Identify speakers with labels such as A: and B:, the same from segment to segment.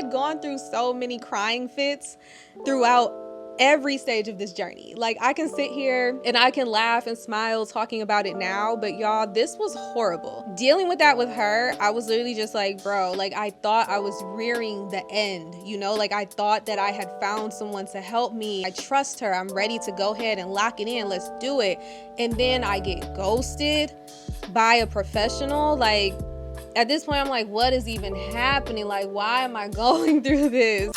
A: had gone through so many crying fits throughout every stage of this journey. Like, I can sit here and I can laugh and smile talking about it now, but y'all, this was horrible. Dealing with that with her, I was literally just like, bro, like, I thought I was rearing the end, you know? Like, I thought that I had found someone to help me. I trust her. I'm ready to go ahead and lock it in. Let's do it. And then I get ghosted by a professional. Like, at this point, I'm like, what is even happening? Like, why am I going through this?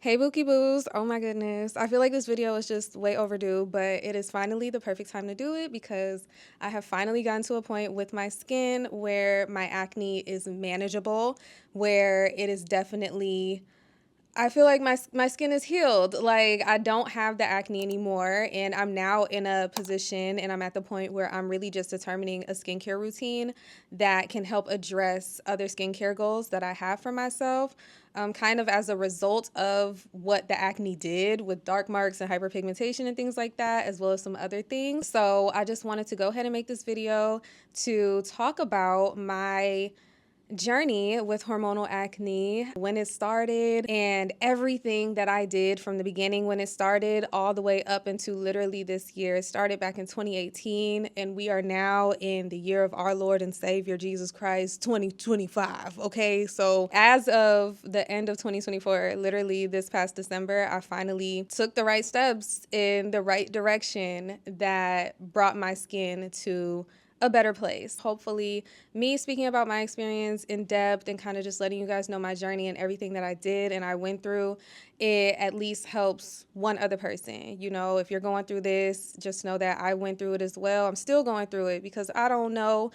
A: Hey Bookie Boos, oh my goodness. I feel like this video is just way overdue, but it is finally the perfect time to do it because I have finally gotten to a point with my skin where my acne is manageable, where it is definitely, I feel like my skin is healed. Like, I don't have the acne anymore, and I'm now in a position and I'm at the point where I'm really just determining a skincare routine that can help address other skincare goals that I have for myself, kind of as a result of what the acne did with dark marks and hyperpigmentation and things like that, as well as some other things. So I just wanted to go ahead and make this video to talk about my journey with hormonal acne, when it started, and everything that I did from the beginning when it started all the way up into literally this year. It started back in 2018, and we are now in the year of our Lord and Savior Jesus Christ, 2025. Okay, so as of the end of 2024, literally this past December, I finally took the right steps in the right direction that brought my skin to a better place. Hopefully, me speaking about my experience in depth and kind of just letting you guys know my journey and everything that I did and I went through, it at least helps one other person. You know, if you're going through this, just know that I went through it as well. I'm still going through it because I don't know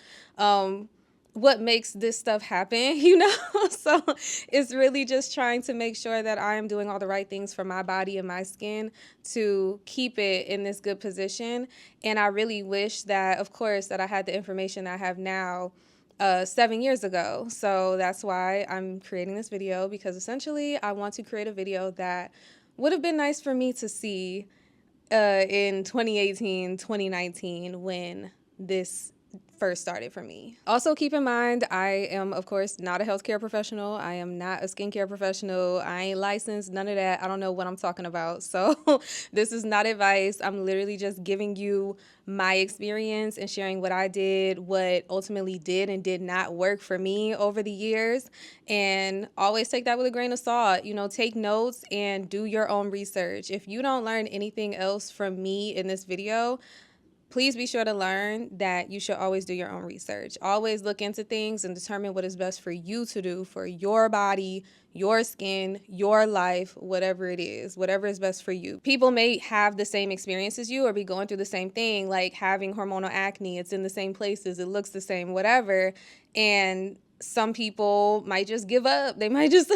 A: what makes this stuff happen, you know? So it's really just trying to make sure that I am doing all the right things for my body and my skin to keep it in this good position. And I really wish that, of course, that I had the information I have now 7 years ago. So that's why I'm creating this video, because essentially I want to create a video that would have been nice for me to see in 2018, 2019, when this first started for me. Also, keep in mind, I am, of course, not a healthcare professional. I am not a skincare professional. I ain't licensed, none of that. I don't know what I'm talking about. So this is not advice. I'm literally just giving you my experience and sharing what I did, what ultimately did and did not work for me over the years. And always take that with a grain of salt. You know, take notes and do your own research. If you don't learn anything else from me in this video, please be sure to learn that you should always do your own research. Always look into things and determine what is best for you to do for your body, your skin, your life, whatever it is, whatever is best for you. People may have the same experience as you or be going through the same thing, like having hormonal acne. It's in the same places, it looks the same, whatever. And some people might just give up. They might just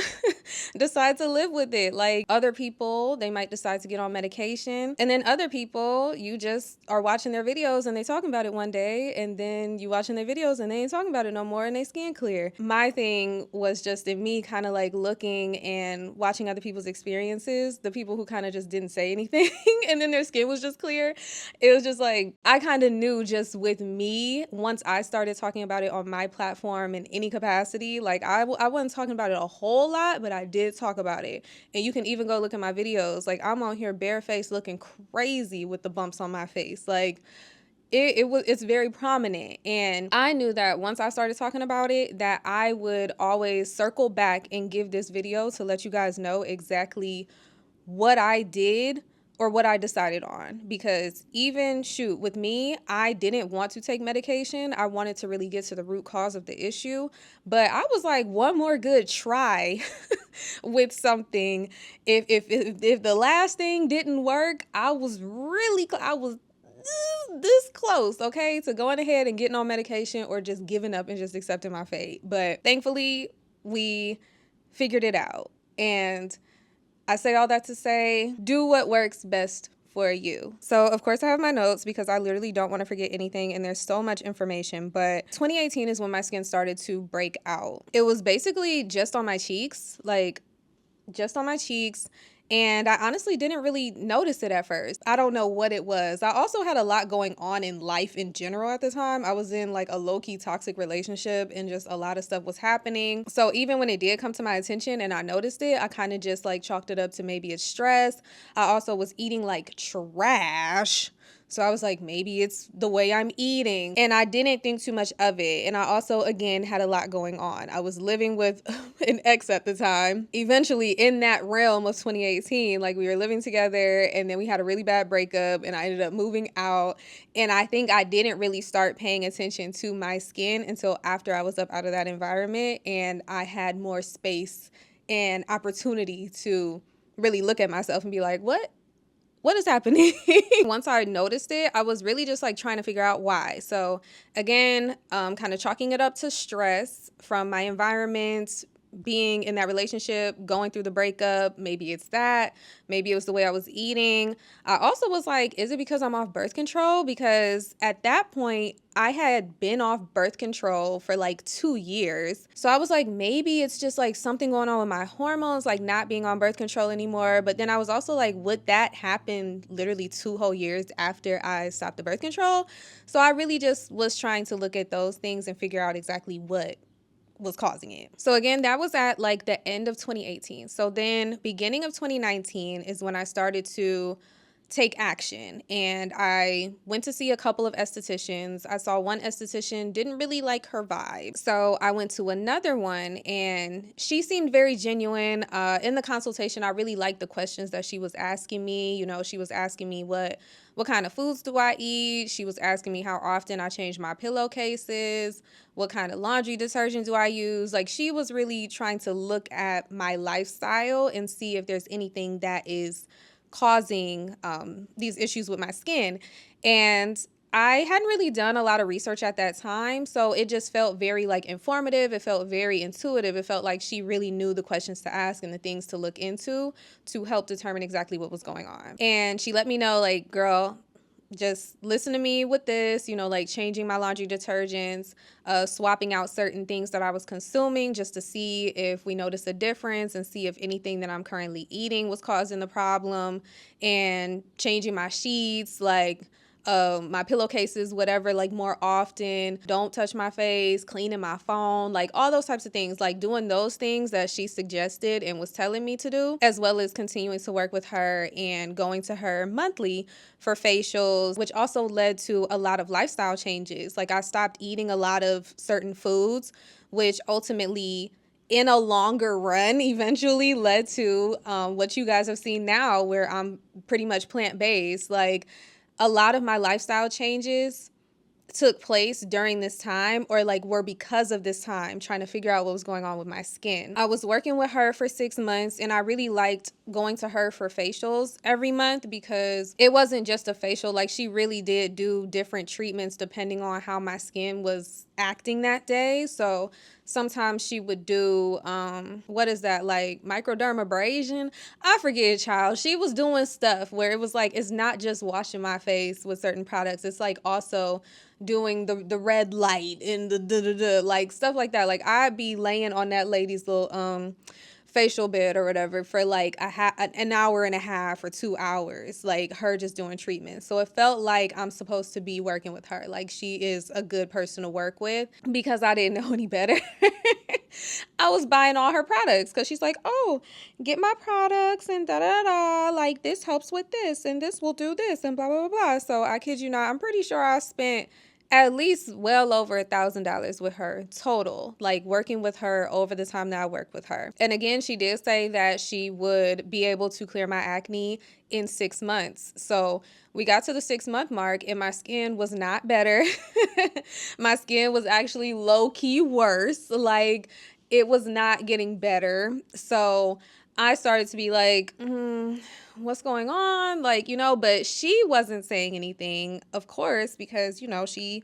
A: decide to live with it. Like, other people, they might decide to get on medication. And then other people, you just are watching their videos and they talking about it one day, and then you watching their videos and they ain't talking about it no more and they skin clear. My thing was just in me kind of like looking and watching other people's experiences, the people who kind of just didn't say anything and then their skin was just clear. It was just like, I kind of knew just with me, once I started talking about it on my platform in any capacity, like I wasn't talking about it a whole lot, but I did talk about it. And you can even go look at my videos. Like, I'm on here barefaced looking crazy with the bumps on my face. Like, it's very prominent. And I knew that once I started talking about it, that I would always circle back and give this video to let you guys know exactly what I did or what I decided on. Because even, shoot, with me, I didn't want to take medication. I wanted to really get to the root cause of the issue. But I was like, one more good try with something. If the last thing didn't work, I was this close, okay, to going ahead and getting on medication or just giving up and just accepting my fate. But thankfully, we figured it out. And I say all that to say, do what works best for you. So of course I have my notes because I literally don't want to forget anything, and there's so much information. But 2018 is when my skin started to break out. It was basically just on my cheeks, like just on my cheeks. And I honestly didn't really notice it at first. I don't know what it was. I also had a lot going on in life in general at the time. I was in like a low-key toxic relationship and just a lot of stuff was happening. So even when it did come to my attention and I noticed it, I kind of just like chalked it up to maybe it's stress. I also was eating like trash. So I was like, maybe it's the way I'm eating. And I didn't think too much of it. And I also, again, had a lot going on. I was living with an ex at the time. Eventually, in that realm of 2018, like we were living together and then we had a really bad breakup and I ended up moving out. And I think I didn't really start paying attention to my skin until after I was up out of that environment and I had more space and opportunity to really look at myself and be like, what is happening? Once I noticed it, I was really just like trying to figure out why. So again, kind of chalking it up to stress from my environment, being in that relationship, going through the breakup. Maybe it's that. Maybe it was the way I was eating. I also was like, is it because I'm off birth control? Because at that point, I had been off birth control for like 2 years. So I was like, maybe it's just like something going on with my hormones, like not being on birth control anymore. But then I was also like, would that happen literally 2 whole years after I stopped the birth control? So I really just was trying to look at those things and figure out exactly what was causing it. So again, that was at like the end of 2018. So then beginning of 2019 is when I started to take action and I went to see a couple of estheticians. I saw one esthetician, didn't really like her vibe. So I went to another one and she seemed very genuine. In the consultation, I really liked the questions that she was asking me. You know, she was asking me what kind of foods do I eat? She was asking me how often I change my pillowcases, what kind of laundry detergent do I use? Like she was really trying to look at my lifestyle and see if there's anything that is causing these issues with my skin. And I hadn't really done a lot of research at that time, so it just felt very like informative. It felt very intuitive. It felt like she really knew the questions to ask and the things to look into to help determine exactly what was going on. And she let me know, like, girl, just listen to me with this, you know, like changing my laundry detergents, swapping out certain things that I was consuming just to see if we noticed a difference and see if anything that I'm currently eating was causing the problem, and changing my sheets, like my pillowcases, whatever, like more often, don't touch my face, cleaning my phone, like all those types of things, like doing those things that she suggested and was telling me to do, as well as continuing to work with her and going to her monthly for facials, which also led to a lot of lifestyle changes. Like I stopped eating a lot of certain foods, which ultimately in a longer run eventually led to what you guys have seen now, where I'm pretty much plant-based. Like a lot of my lifestyle changes took place during this time, or like were because of this time, trying to figure out what was going on with my skin. I was working with her for 6 months and I really liked going to her for facials every month because it wasn't just a facial. Like she really did do different treatments depending on how my skin was acting that day. So sometimes she would do what is that, like microdermabrasion? I forget, child. She was doing stuff where it was like, it's not just washing my face with certain products, it's like also doing the red light and the like stuff like that. Like I'd be laying on that lady's little facial bed or whatever for like an hour and a half or 2 hours, like her just doing treatment. So it felt like I'm supposed to be working with her. Like she is a good person to work with. Because I didn't know any better, I was buying all her products because she's like, oh, get my products and da da da, like this helps with this and this will do this and blah blah blah blah. So I kid you not, I'm pretty sure I spent at least well over $1,000 with her total, like working with her over the time that I worked with her. And again, she did say that she would be able to clear my acne in 6 months. So we got to the 6-month mark and my skin was not better. My skin was actually low-key worse. Like it was not getting better. So I started to be like, what's going on? Like, you know, but she wasn't saying anything, of course, because, you know, she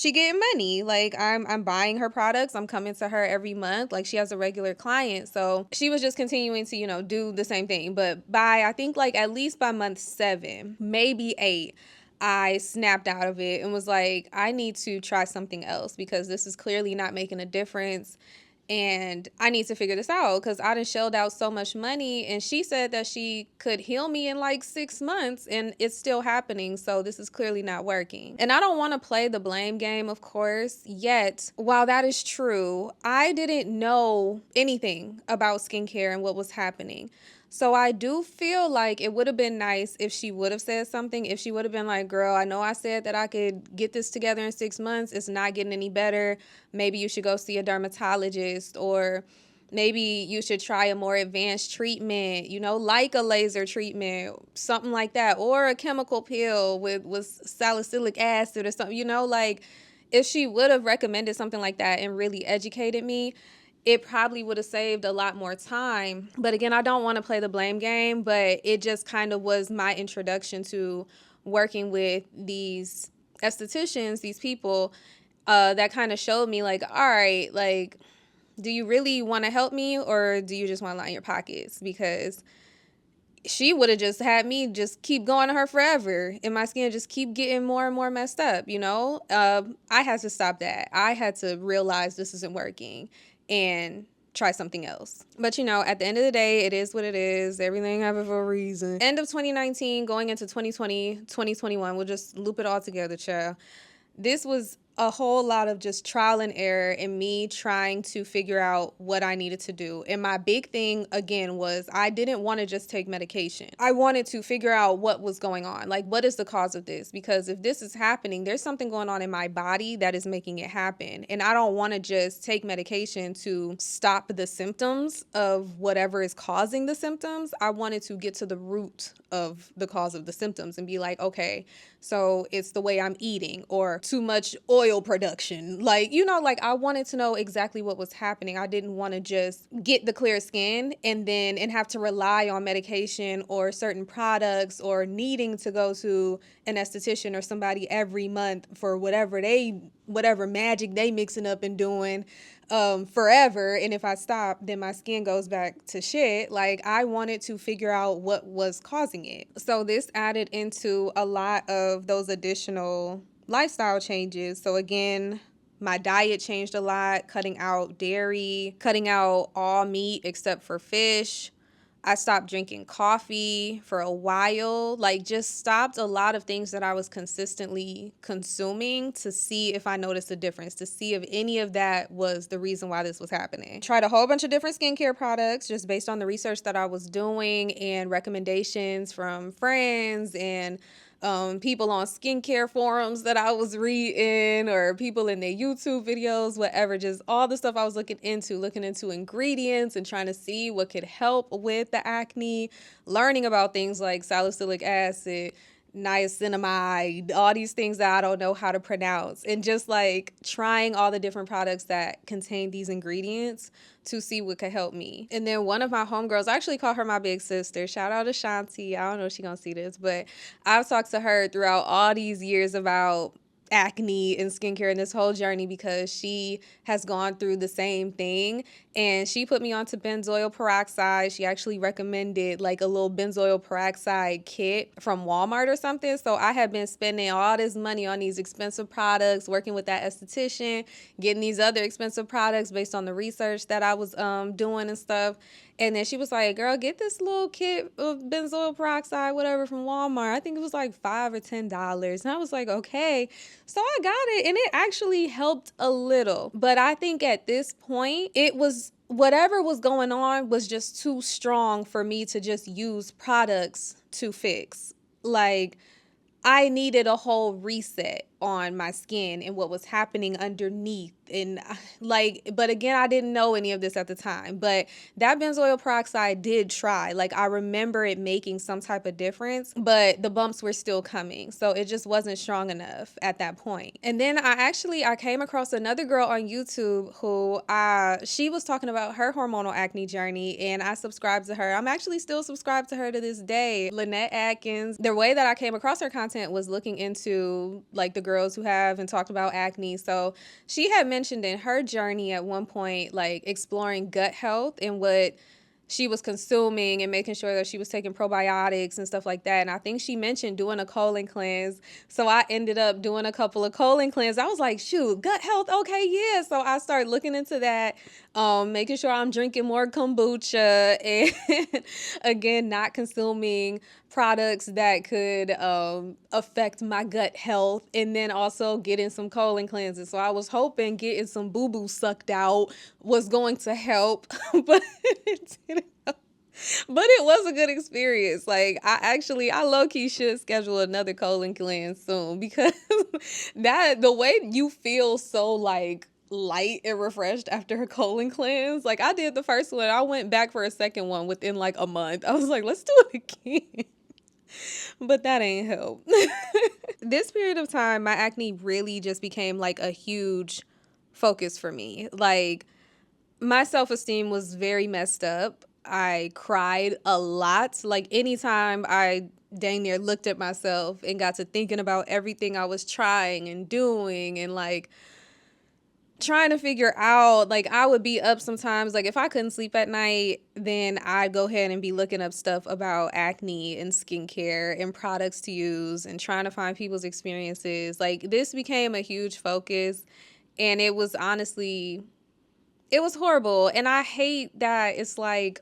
A: getting money. Like I'm buying her products. I'm coming to her every month. Like she has a regular client. So she was just continuing to, you know, do the same thing. But by, I think like at least by month 7, maybe 8, I snapped out of it and was like, I need to try something else because this is clearly not making a difference. And I need to figure this out because I done shelled out so much money. And she said that she could heal me in like 6 months and it's still happening. So this is clearly not working. And I don't want to play the blame game, of course, yet while that is true, I didn't know anything about skincare and what was happening. So I do feel like it would have been nice if she would have said something, if she would have been like, girl, I know I said that I could get this together in 6 months. It's not getting any better. Maybe you should go see a dermatologist, or maybe you should try a more advanced treatment, you know, like a laser treatment, something like that, or a chemical pill with salicylic acid or something, you know, like if she would have recommended something like that and really educated me, it probably would have saved a lot more time. But again, I don't want to play the blame game, but it just kind of was my introduction to working with these estheticians, these people that kind of showed me like, all right, like, do you really want to help me or do you just want to line your pockets? Because she would have just had me just keep going to her forever and my skin just keep getting more and more messed up, you know? I had to stop that. I had to realize this isn't working and try something else. But you know, at the end of the day, it is what it is. Everything happens for a reason. End of 2019, going into 2020, 2021, we'll just loop it all together, child. This was a whole lot of just trial and error and me trying to figure out what I needed to do. And my big thing, again, was I didn't want to just take medication. I wanted to figure out what was going on. Like, what is the cause of this? Because if this is happening, there's something going on in my body that is making it happen. And I don't want to just take medication to stop the symptoms of whatever is causing the symptoms. I wanted to get to the root of the cause of the symptoms and be like, okay, so it's the way I'm eating or too much oil production. Like, you know, like I wanted to know exactly what was happening. I didn't want to just get the clear skin and have to rely on medication or certain products or needing to go to an esthetician or somebody every month for whatever magic they mixing up and doing forever. And if I stop, then my skin goes back to shit. Like, I wanted to figure out what was causing it. So this added into a lot of those additional lifestyle changes. So again, my diet changed a lot, cutting out dairy, cutting out all meat except for fish. I stopped drinking coffee for a while, like just stopped a lot of things that I was consistently consuming to see if I noticed a difference, to see if any of that was the reason why this was happening. Tried a whole bunch of different skincare products just based on the research that I was doing and recommendations from friends and people on skincare forums that I was reading or people in their YouTube videos, whatever, just all the stuff I was looking into ingredients and trying to see what could help with the acne, learning about things like salicylic acid, niacinamide, all these things that I don't know how to pronounce, and just like trying all the different products that contain these ingredients to see what could help me. And then one of my homegirls, I actually call her my big sister. Shout out to Shanti. I don't know if she's gonna see this, but I've talked to her throughout all these years about acne and skincare and this whole journey because she has gone through the same thing, and she put me onto benzoyl peroxide. She actually recommended like a little benzoyl peroxide kit from Walmart or something. So I had been spending all this money on these expensive products, working with that esthetician, getting these other expensive products based on the research that I was doing and stuff. And then she was like, girl, get this little kit of benzoyl peroxide, whatever, from Walmart. I think it was like $5 or $10. And I was like, okay. So I got it, and it actually helped a little. But I think at this point, it was whatever was going on was just too strong for me to just use products to fix. Like, I needed a whole reset on my skin and what was happening underneath. And like, but again, I didn't know any of this at the time, but that benzoyl peroxide did try. Like, I remember it making some type of difference, but the bumps were still coming. So it just wasn't strong enough at that point. And then I came across another girl on YouTube who she was talking about her hormonal acne journey, and I subscribed to her. I'm actually still subscribed to her to this day. Lynette Atkins. The way that I came across her content was looking into like the girls who have and talked about acne. So she had mentioned in her journey at one point, like exploring gut health and what she was consuming and making sure that she was taking probiotics and stuff like that. And I think she mentioned doing a colon cleanse. So I ended up doing a couple of colon cleanses. I was like, shoot, gut health. Okay, yeah. So I started looking into that. making sure I'm drinking more kombucha and again, not consuming products that could affect my gut health, and then also getting some colon cleanses. So I was hoping getting some boo-boo sucked out was going to help, but it didn't. But it was a good experience. Like I low-key should schedule another colon cleanse soon because that the way you feel so like light and refreshed after a colon cleanse. Like I did the first one. I went back for a second one within like a month. I was like, let's do it again. But that ain't help. This period of time, my acne really just became like a huge focus for me. Like my self-esteem was very messed up. I cried a lot. Like anytime I dang near looked at myself and got to thinking about everything I was trying and doing and like trying to figure out, like I would be up sometimes, like if I couldn't sleep at night, then I'd go ahead and be looking up stuff about acne and skincare and products to use and trying to find people's experiences. Like this became a huge focus, and it was honestly, it was horrible. And I hate that it's like,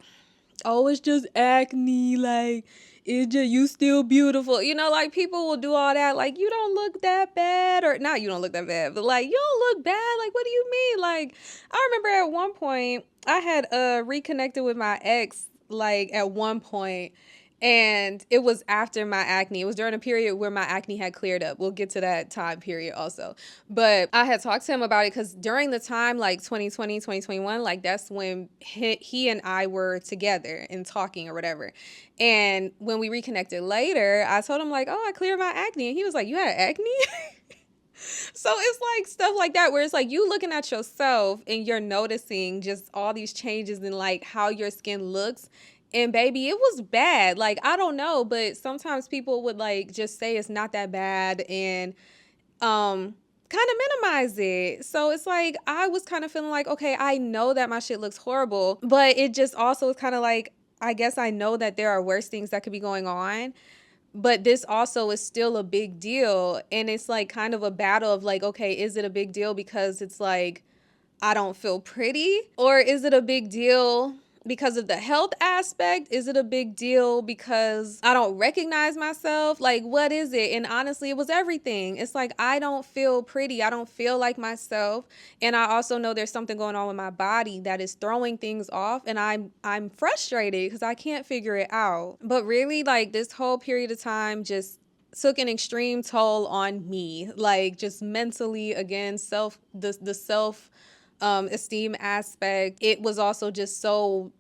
A: oh, it's just acne, like it just, you still beautiful, like people will do all that, like you don't look that bad, or not you don't look that bad, but like you don't look bad, like what do you mean? Like I remember at one point I had reconnected with my ex, like at one point, and it was after my acne. It was during a period where my acne had cleared up. We'll get to that time period also. But I had talked to him about it because during the time, like 2020, 2021, like that's when he and I were together and talking or whatever. And when we reconnected later, I told him like, oh, I cleared my acne. And he was like, you had acne? So it's like stuff like that where it's like you looking at yourself and you're noticing just all these changes in like how your skin looks. And baby, it was bad. Like, I don't know, but sometimes people would like just say it's not that bad and kind of minimize it. So it's like I was kind of feeling like, okay, I know that my shit looks horrible, but it just also is kind of like, I guess I know that there are worse things that could be going on. But this also is still a big deal. And it's like kind of a battle of like, okay, is it a big deal because it's like I don't feel pretty? Or is it a big deal because of the health aspect? Is it a big deal because I don't recognize myself? Like, what is it? And honestly, it was everything. It's like I don't feel pretty. I don't feel like myself. And I also know there's something going on with my body that is throwing things off. And I'm frustrated because I can't figure it out. But really, like this whole period of time just took an extreme toll on me. Like just mentally, again, the self esteem aspect. It was also just so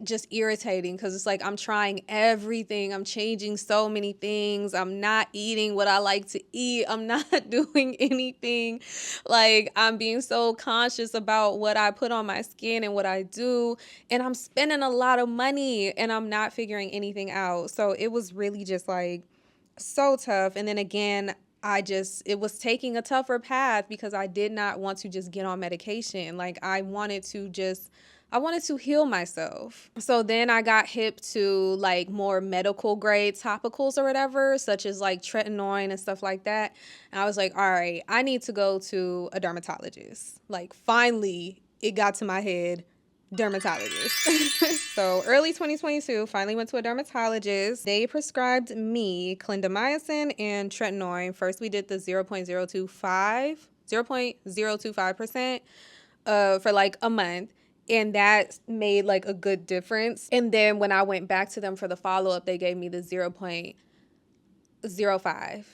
A: just irritating because it's like I'm trying everything. I'm changing so many things. I'm not eating what I like to eat. I'm not doing anything. Like I'm being so conscious about what I put on my skin and what I do. And I'm spending a lot of money and I'm not figuring anything out. So it was really just like so tough. And then again, it was taking a tougher path because I did not want to just get on medication. Like I wanted to heal myself. So then I got hip to like more medical grade topicals or whatever, such as like tretinoin and stuff like that. And I was like, all right, I need to go to a dermatologist. Like finally it got to my head, dermatologist. So early 2022, finally went to a dermatologist. They prescribed me clindamycin and tretinoin. First we did the 0.025% for like a month. And that made like a good difference. And then when I went back to them for the follow-up, they gave me the 0.05.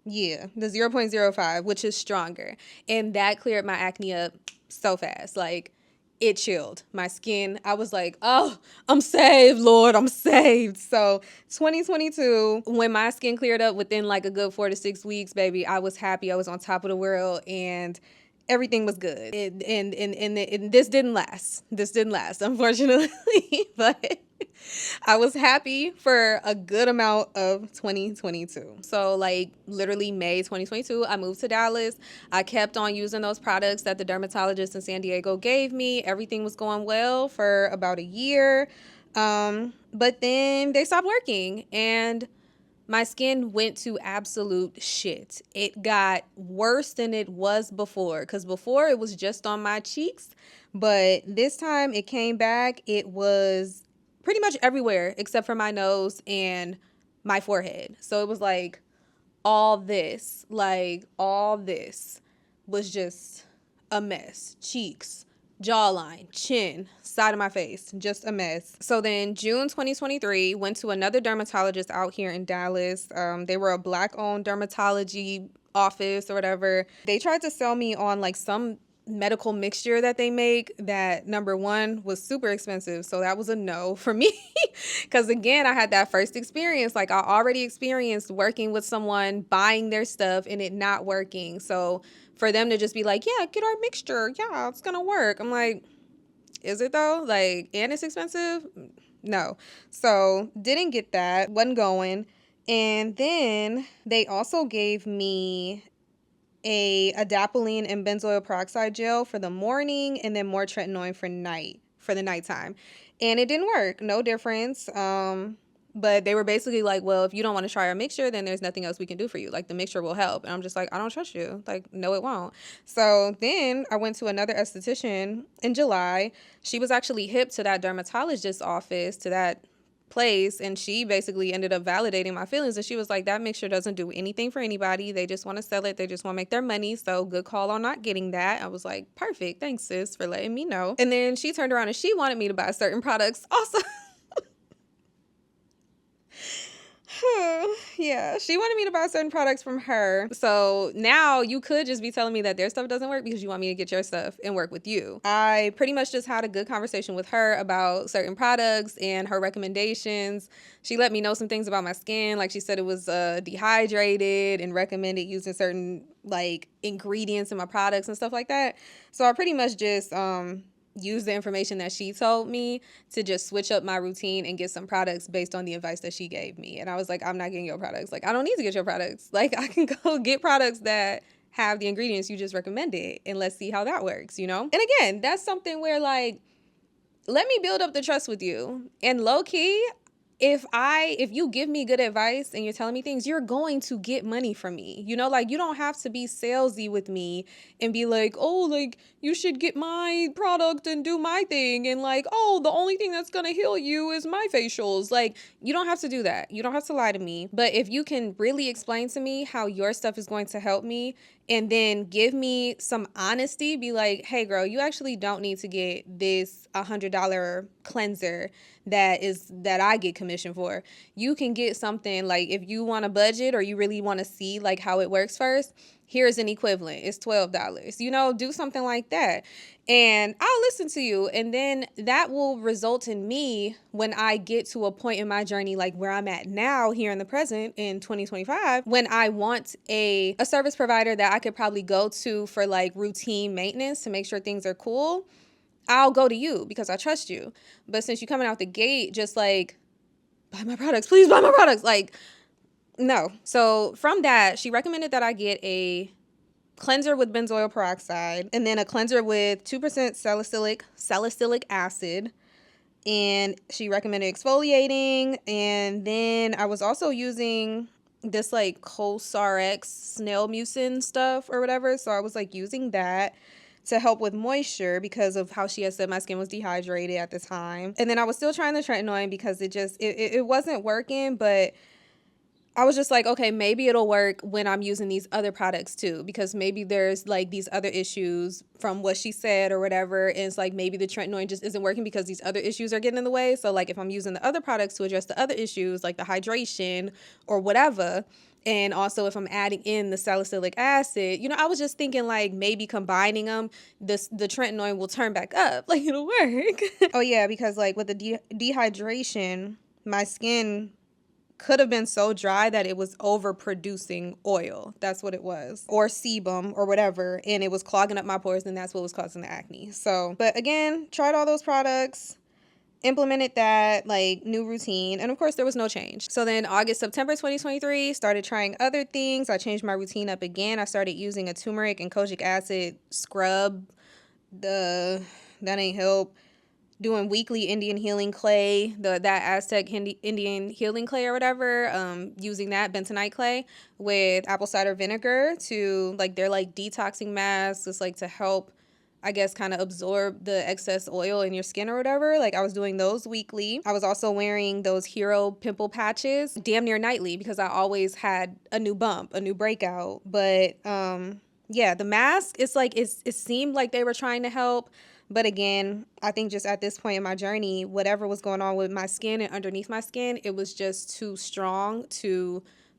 A: Yeah, the 0.05, which is stronger. And that cleared my acne up so fast. Like it chilled my skin. I was like, oh, I'm saved, Lord, I'm saved. So 2022, when my skin cleared up within like a good 4 to 6 weeks, baby, I was happy. I was on top of the world and everything was good. And this didn't last. This didn't last, unfortunately. But I was happy for a good amount of 2022. So like literally May 2022, I moved to Dallas. I kept on using those products that the dermatologist in San Diego gave me. Everything was going well for about a year. But then they stopped working. And my skin went to absolute shit. It got worse than it was before, because before it was just on my cheeks, but this time it came back. It was pretty much everywhere except for my nose and my forehead. So it was all this was just a mess. Cheeks, jawline, chin, side of my face, just a mess. So then June 2023, went to another dermatologist out here in Dallas. They were a Black-owned dermatology office or whatever. They tried to sell me on like some medical mixture that they make that, number one, was super expensive, so that was a no for me. Because again, I had that first experience. Like, I already experienced working with someone, buying their stuff and it not working. So for them to just be like, yeah, get our mixture, yeah, it's gonna work, I'm like, is it though? Like, and it's expensive? No. So didn't get that, wasn't going. And then they also gave me a adapalene and benzoyl peroxide gel for the morning, and then more tretinoin for the nighttime. And it didn't work. No difference. But they were basically like, well, if you don't want to try our mixture, then there's nothing else we can do for you. Like, the mixture will help. And I'm just like, I don't trust you. Like, no, it won't. So then I went to another esthetician in July. She was actually hip to that dermatologist's office, to that place, and she basically ended up validating my feelings, and she was like, that mixture doesn't do anything for anybody. They just want to sell it. They just want to make their money. So good call on not getting that. I was like, perfect. Thanks, sis, for letting me know. And then she turned around and she wanted me to buy certain products also. Yeah, she wanted me to buy certain products from her. So now you could just be telling me that their stuff doesn't work because you want me to get your stuff and work with you. I pretty much just had a good conversation with her about certain products and her recommendations. She let me know some things about my skin. Like, she said it was dehydrated and recommended using certain like ingredients in my products and stuff like that. So I pretty much just use the information that she told me to just switch up my routine and get some products based on the advice that she gave me. And I was like, I'm not getting your products. Like, I don't need to get your products. Like, I can go get products that have the ingredients you just recommended, and let's see how that works, you know? And again, that's something where, like, let me build up the trust with you. And low key, if you give me good advice and you're telling me things, you're going to get money from me. You know, like, you don't have to be salesy with me and be like, oh, like, you should get my product and do my thing. And like, oh, the only thing that's going to heal you is my facials. Like, you don't have to do that. You don't have to lie to me. But if you can really explain to me how your stuff is going to help me, and then give me some honesty, be like, hey girl, you actually don't need to get this $100 cleanser that I get commission for. You can get something, like, if you want a budget or you really want to see like how it works first, here's an equivalent. It's $12. You know, do something like that. And I'll listen to you. And then that will result in me, when I get to a point in my journey, like where I'm at now here in the present in 2025, when I want a service provider that I could probably go to for like routine maintenance to make sure things are cool, I'll go to you because I trust you. But since you're coming out the gate just like, buy my products, please buy my products, like, no. So from that, she recommended that I get a cleanser with benzoyl peroxide, and then a cleanser with 2% salicylic acid. And she recommended exfoliating. And then I was also using this like Cosrx snail mucin stuff or whatever. So I was like using that to help with moisture because of how she had said my skin was dehydrated at the time. And then I was still trying the tretinoin because it wasn't working, but I was just like, okay, maybe it'll work when I'm using these other products too, because maybe there's like these other issues from what she said or whatever. And it's like, maybe the tretinoin just isn't working because these other issues are getting in the way. So like, if I'm using the other products to address the other issues, like the hydration or whatever, and also if I'm adding in the salicylic acid, you know, I was just thinking like maybe combining them, the tretinoin will turn back up, like it'll work. Oh yeah, because like with the dehydration, my skin could have been so dry that it was overproducing oil. That's what it was. Or sebum or whatever. And it was clogging up my pores, and that's what was causing the acne. So, but again, tried all those products, implemented that like new routine, and of course there was no change. So then September 2023, started trying other things. I changed my routine up again. I started using a turmeric and kojic acid scrub. That ain't help. doing weekly Indian healing clay, that Aztec Indian healing clay or whatever, using that bentonite clay with apple cider vinegar to like, they're like detoxing masks. It's like to help, I guess, kind of absorb the excess oil in your skin or whatever. Like, I was doing those weekly. I was also wearing those hero pimple patches damn near nightly because I always had a new bump, a new breakout. But yeah, the mask, it's like, it seemed like they were trying to help. But again, I think just at this point in my journey, whatever was going on with my skin and underneath my skin, it was just too strong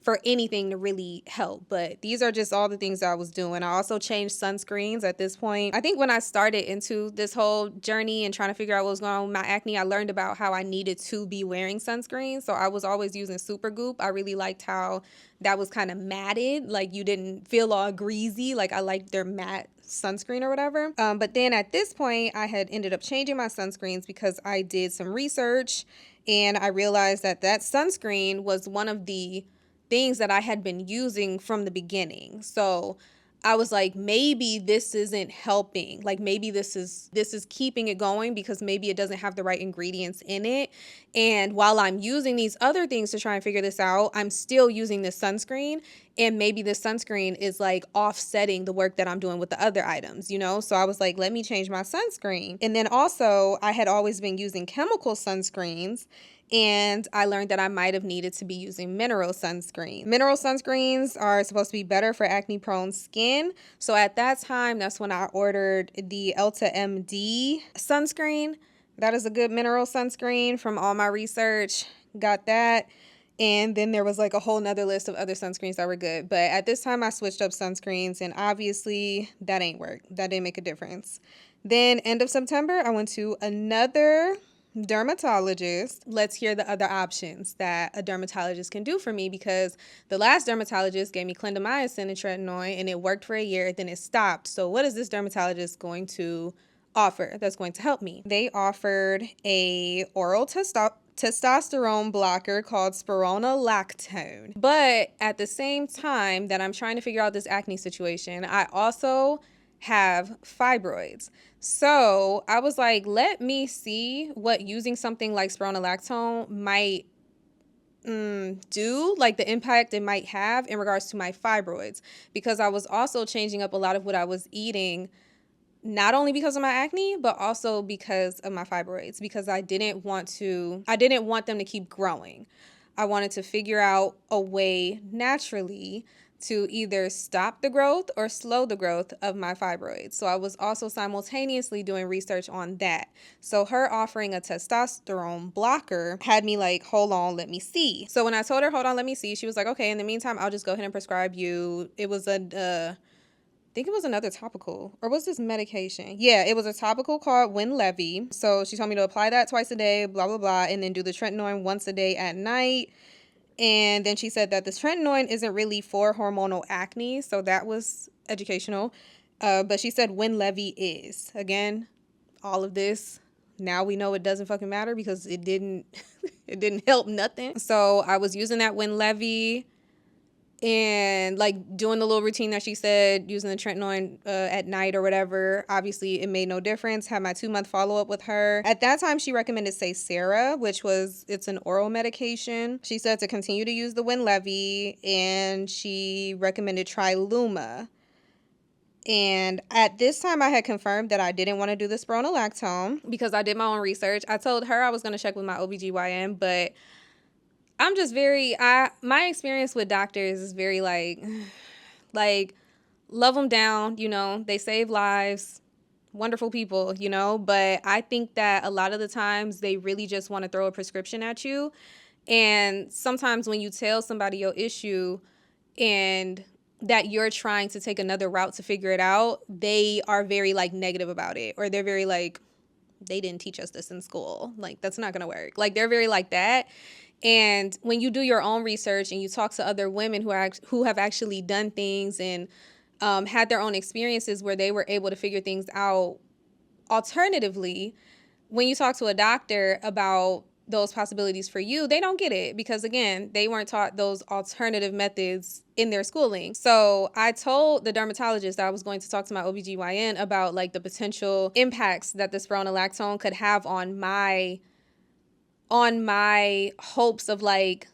A: for anything to really help. But these are just all the things that I was doing. I also changed sunscreens at this point. I think when I started into this whole journey and trying to figure out what was going on with my acne, I learned about how I needed to be wearing sunscreen. So I was always using Supergoop. I really liked how that was kind of matted, like you didn't feel all greasy. Like, I liked their matte sunscreen or whatever. But then at this point, I had ended up changing my sunscreens because I did some research and I realized that sunscreen was one of the things that I had been using from the beginning. So I was like, maybe this isn't helping. Like, maybe this is keeping it going because maybe it doesn't have the right ingredients in it. And while I'm using these other things to try and figure this out, I'm still using this sunscreen. And maybe this sunscreen is like offsetting the work that I'm doing with the other items, you know? So I was like, let me change my sunscreen. And then also, I had always been using chemical sunscreens. And I learned that I might have needed to be using mineral sunscreen. Mineral sunscreens are supposed to be better for acne-prone skin. So at that time, that's when I ordered the Elta MD sunscreen. That is a good mineral sunscreen from all my research. Got that. And then there was like a whole nother list of other sunscreens that were good. But at this time, I switched up sunscreens, and obviously that ain't work. That didn't make a difference. Then end of September, I went to another dermatologist. Let's hear the other options that a dermatologist can do for me, because the last dermatologist gave me clindamycin and tretinoin and it worked for a year, then it stopped. So what is this dermatologist going to offer that's going to help me? They offered a oral testosterone blocker called spironolactone. But at the same time that I'm trying to figure out this acne situation, I also have fibroids. So I was like, let me see what using something like spironolactone might do, like the impact it might have in regards to my fibroids, because I was also changing up a lot of what I was eating, not only because of my acne, but also because of my fibroids, because I didn't want them to keep growing. I wanted to figure out a way naturally to either stop the growth or slow the growth of my fibroids. So I was also simultaneously doing research on that. So her offering a testosterone blocker had me like, hold on, let me see. So when I told her, hold on, let me see, she was like, okay, in the meantime, I'll just go ahead and prescribe you. It was I think it was another topical, or was this medication? Yeah, it was a topical called Winlevi. So she told me to apply that twice a day, blah, blah, blah, and then do the tretinoin once a day at night. And then she said that this tretinoin isn't really for hormonal acne, so that was educational. But she said Winlevi is. Again, all of this, now we know it doesn't fucking matter because it didn't it didn't help nothing. So I was using that Winlevi and like doing the little routine that she said, using the tretinoin at night or whatever. Obviously, it made no difference. Had my 2-month follow-up with her. At that time, she recommended Sarah, it's an oral medication. She said to continue to use the Winlevi, and she recommended Triluma. And at this time, I had confirmed that I didn't want to do the spironolactone because I did my own research. I told her I was going to check with my OBGYN, but I'm just my experience with doctors is very like, love them down, you know, they save lives, wonderful people, you know, but I think that a lot of the times they really just want to throw a prescription at you. And sometimes when you tell somebody your issue and that you're trying to take another route to figure it out, they are very like negative about it, or they're very like, they didn't teach us this in school. Like, that's not going to work. Like, they're very like that. And when you do your own research and you talk to other women who have actually done things and had their own experiences where they were able to figure things out alternatively, when you talk to a doctor about those possibilities for you, they don't get it because, again, they weren't taught those alternative methods in their schooling. So I told the dermatologist that I was going to talk to my OBGYN about like the potential impacts that the spironolactone could have on my hopes of like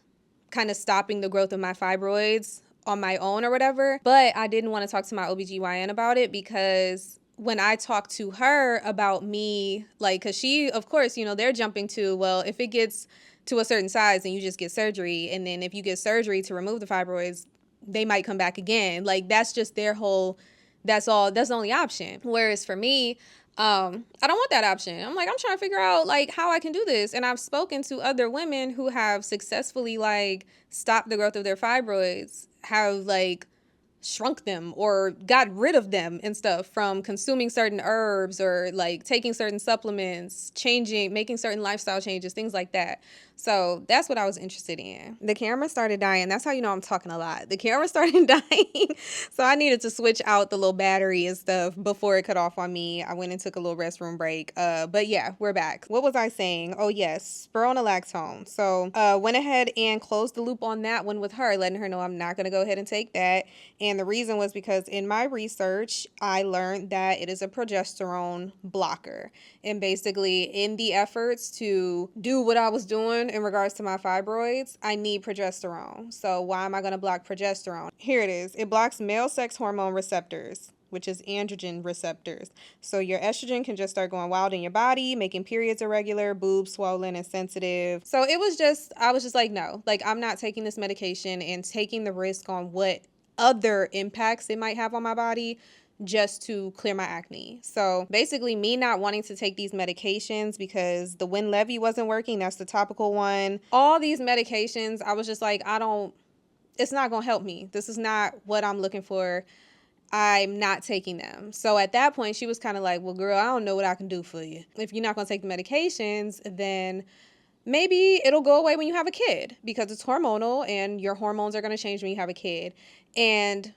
A: kind of stopping the growth of my fibroids on my own or whatever. But I didn't want to talk to my OBGYN about it because when I talked to her about me, like, because she, of course, you know, they're jumping to, well, if it gets to a certain size and you just get surgery, and then if you get surgery to remove the fibroids, they might come back again. Like, that's just their whole, that's the only option. Whereas for me, I don't want that option. I'm like, I'm trying to figure out like how I can do this. And I've spoken to other women who have successfully like stopped the growth of their fibroids, have like shrunk them or got rid of them and stuff from consuming certain herbs or like taking certain supplements, making certain lifestyle changes, things like that. So that's what I was interested in. The camera started dying. That's how you know I'm talking a lot. The camera started dying. So I needed to switch out the little battery and stuff before it cut off on me. I went and took a little restroom break. But yeah, we're back. What was I saying? Oh yes, spironolactone. So went ahead and closed the loop on that one with her, letting her know I'm not going to go ahead and take that. And the reason was because in my research, I learned that it is a progesterone blocker. And basically in the efforts to do what I was doing in regards to my fibroids, I need progesterone. So why am I going to block progesterone? Here it is. It blocks male sex hormone receptors, which is androgen receptors. So your estrogen can just start going wild in your body, making periods irregular, boobs swollen and sensitive. So I was just like, no, like I'm not taking this medication and taking the risk on what other impacts it might have on my body just to clear my acne. So basically me not wanting to take these medications because the Winlevi wasn't working, that's the topical one. All these medications, I was just like, it's not gonna help me. This is not what I'm looking for. I'm not taking them. So at that point, she was kind of like, well, girl, I don't know what I can do for you. If you're not gonna take the medications, then maybe it'll go away when you have a kid because it's hormonal and your hormones are gonna change when you have a kid. And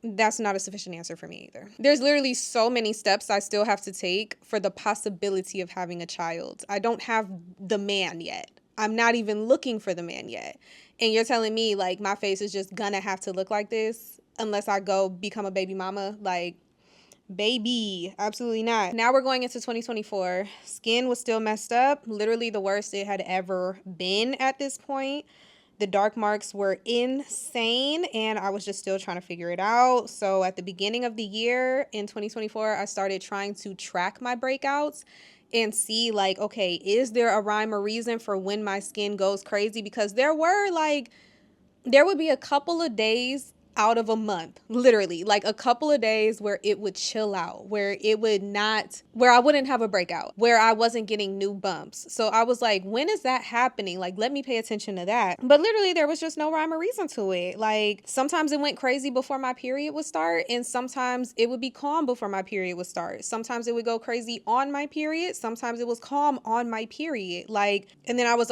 A: that's not a sufficient answer for me either. There's literally so many steps I still have to take for the possibility of having a child. I don't have the man yet. I'm not even looking for the man yet. And you're telling me like my face is just gonna have to look like this unless I go become a baby mama? Like, baby, absolutely not. Now we're going into 2024. Skin was still messed up. Literally the worst it had ever been at this point. The dark marks were insane and I was just still trying to figure it out. So at the beginning of the year in 2024, I started trying to track my breakouts and see like, okay, is there a rhyme or reason for when my skin goes crazy? Because there would be a couple of days out of a month, literally like a couple of days where it would chill out, where I wouldn't have a breakout, where I wasn't getting new bumps. So I was like, when is that happening? Like, let me pay attention to that. But literally there was just no rhyme or reason to it. Like sometimes it went crazy before my period would start and sometimes it would be calm before my period would start. Sometimes it would go crazy on my period. Sometimes it was calm on my period. Like, and then I was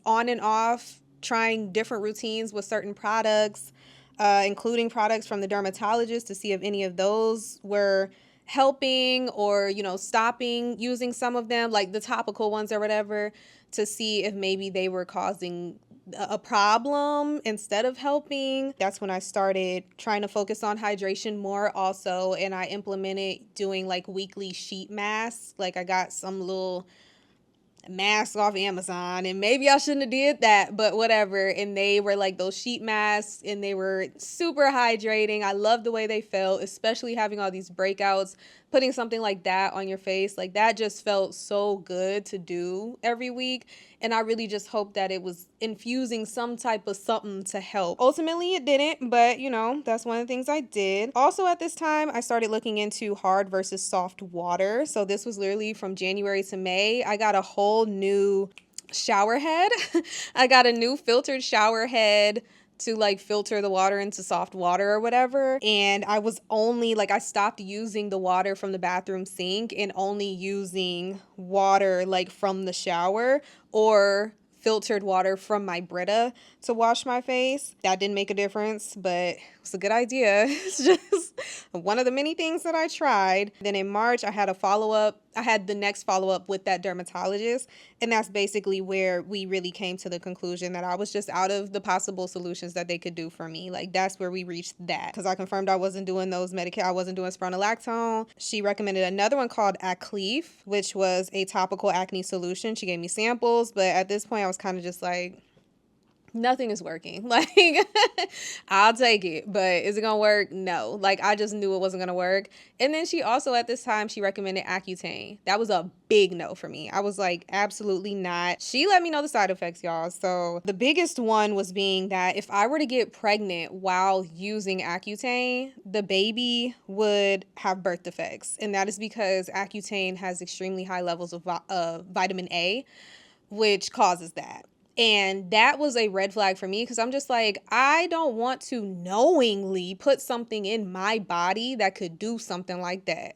A: on and off trying different routines with certain products, including products from the dermatologist to see if any of those were helping or, you know, stopping using some of them, like the topical ones or whatever, to see if maybe they were causing a problem instead of helping. That's when I started trying to focus on hydration more also, and I implemented doing like weekly sheet masks. Like I got some little masks off Amazon and maybe I shouldn't have did that, but whatever. And they were like those sheet masks and they were super hydrating. I love the way they felt, especially having all these breakouts. Putting something like that on your face, like that just felt so good to do every week. And I really just hope that it was infusing some type of something to help. Ultimately it didn't, but you know, that's one of the things I did. Also at this time, I started looking into hard versus soft water. So this was literally from January to May. I got a whole new shower head. I got a new filtered shower head to like filter the water into soft water or whatever. And I stopped using the water from the bathroom sink and only using water like from the shower or filtered water from my Brita to wash my face. That didn't make a difference, but it's a good idea. It's just one of the many things that I tried. Then in March, I had a follow-up I had the next follow-up with that dermatologist, and that's basically where we really came to the conclusion that I was just out of the possible solutions that they could do for me. Like, that's where we reached that, because I confirmed I wasn't doing those I wasn't doing spironolactone. She recommended another one called Aclef, which was a topical acne solution. She gave me samples, but at this point I was kind of just like, nothing is working. Like, I'll take it, but is it gonna work? No. Like, I just knew it wasn't gonna work. And then she also, at this time, she recommended Accutane. That was a big no for me. I was like, absolutely not. She let me know the side effects, y'all. So the biggest one was being that if I were to get pregnant while using Accutane, the baby would have birth defects. And that is because Accutane has extremely high levels of vitamin A, which causes that. And that was a red flag for me, because I'm just like, I don't want to knowingly put something in my body that could do something like that.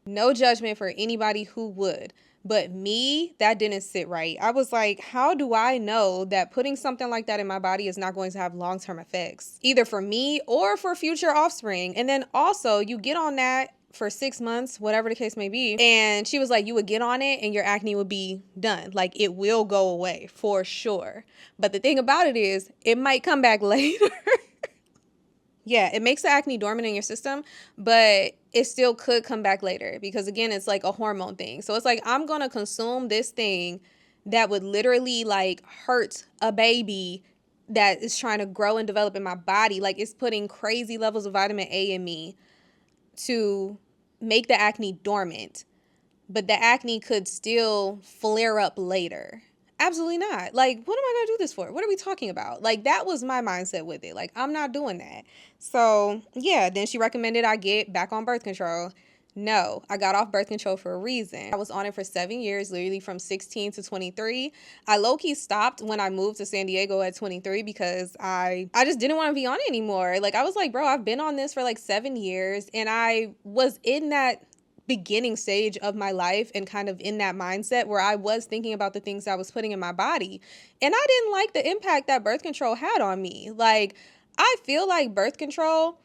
A: No judgment for anybody who would. But me, that didn't sit right. I was like, how do I know that putting something like that in my body is not going to have long-term effects, either for me or for future offspring? And then also, you get on that for 6 months, whatever the case may be. And she was like, you would get on it and your acne would be done. Like, it will go away for sure. But the thing about it is, it might come back later. Yeah, it makes the acne dormant in your system, but it still could come back later, because again, it's like a hormone thing. So it's like, I'm going to consume this thing that would literally like hurt a baby that is trying to grow and develop in my body. Like, it's putting crazy levels of vitamin A in me to make the acne dormant, but the acne could still flare up later. Absolutely not. Like, what am I going to do this for? What are we talking about? Like, that was my mindset with it. Like, I'm not doing that. So, yeah, then she recommended I get back on birth control. No, I got off birth control for a reason. I was on it for 7 years, literally from 16 to 23. I low-key stopped when I moved to San Diego at 23 because I just didn't want to be on it anymore. Like, I was like, bro, I've been on this for like 7 years, and I was in that beginning stage of my life and kind of in that mindset where I was thinking about the things I was putting in my body. And I didn't like the impact that birth control had on me. Like, I feel like birth control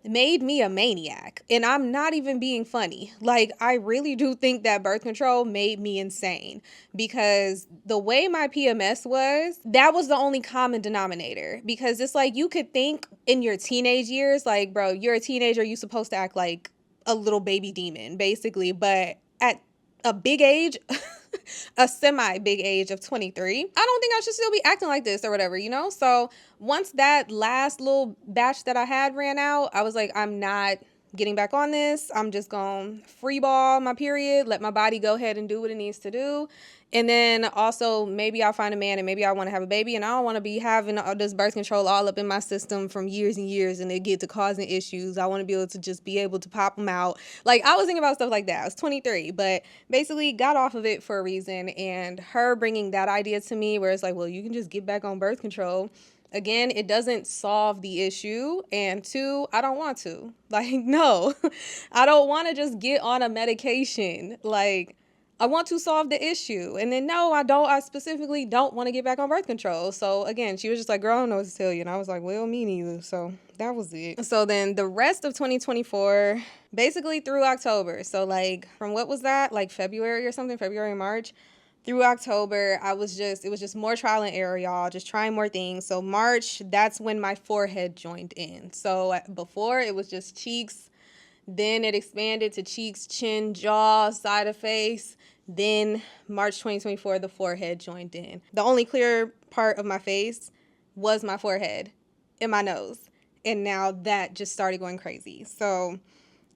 A: made me a maniac, and I'm not even being funny. Like, I really do think that birth control made me insane, because the way my PMS was, that was the only common denominator. Because it's like, you could think in your teenage years, like, bro, you're a teenager, you're supposed to act like a little baby demon, basically. But at a big age, a semi-big age of 23, I don't think I should still be acting like this or whatever, you know? So once that last little batch that I had ran out, I was like, I'm not getting back on this. I'm just gonna free ball my period, let my body go ahead and do what it needs to do. And then also, maybe I'll find a man and maybe I want to have a baby, and I don't want to be having all this birth control all up in my system from years and years and it get to causing issues. I want to be able to just be able to pop them out. Like, I was thinking about stuff like that. I was 23, but basically got off of it for a reason. And her bringing that idea to me where it's like, well, you can just get back on birth control. Again, it doesn't solve the issue. And two, I don't want to. Like, no, I don't want to just get on a medication. Like, I want to solve the issue. And then, no, I don't. I specifically don't want to get back on birth control. So again, she was just like, girl, I don't know what to tell you. And I was like, well, me neither. So that was it. So then the rest of 2024, basically through October. So like, from what was that? Like February or something, February, March. Through October, it was just more trial and error, y'all, just trying more things. So March, that's when my forehead joined in. So before, it was just cheeks. Then it expanded to cheeks, chin, jaw, side of face. Then March 2024, the forehead joined in. The only clear part of my face was my forehead and my nose. And now that just started going crazy. So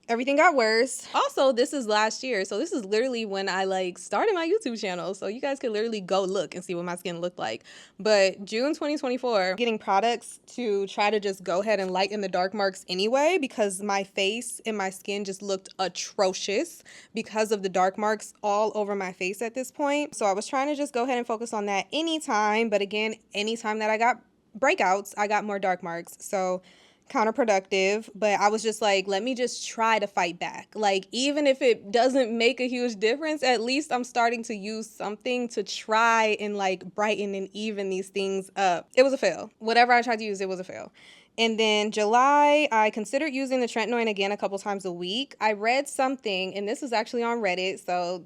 A: everything got worse. Also, this is last year. So this is literally when I like started my YouTube channel. So you guys could literally go look and see what my skin looked like. But June 2024, getting products to try to just go ahead and lighten the dark marks anyway, because my face and my skin just looked atrocious because of the dark marks all over my face at this point. So I was trying to just go ahead and focus on that anytime. But again, anytime that I got breakouts, I got more dark marks. So counterproductive, but I was just like, let me just try to fight back. Like, even if it doesn't make a huge difference, at least I'm starting to use something to try and like brighten and even these things up. It was a fail. Whatever I tried to use, it was a fail. And then July, I considered using the tretinoin again a couple times a week. I read something, and this was actually on Reddit, so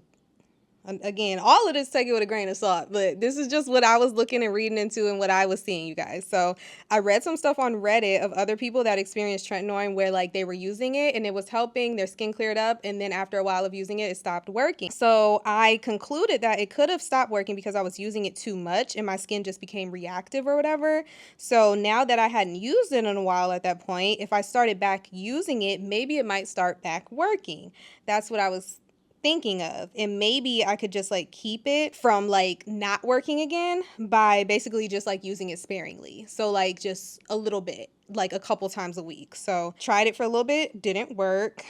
A: again, all of this, take it with a grain of salt, but this is just what I was looking and reading into and what I was seeing, you guys. So I read some stuff on Reddit of other people that experienced tretinoin where like they were using it and it was helping, their skin cleared up, and then after a while of using it, it stopped working. So I concluded that it could have stopped working because I was using it too much and my skin just became reactive or whatever. So now that I hadn't used it in a while at that point, if I started back using it, maybe it might start back working. That's what I was thinking of, and maybe I could just like keep it from like not working again by basically just like using it sparingly. So like just a little bit, like a couple times a week. So tried it for a little bit, didn't work.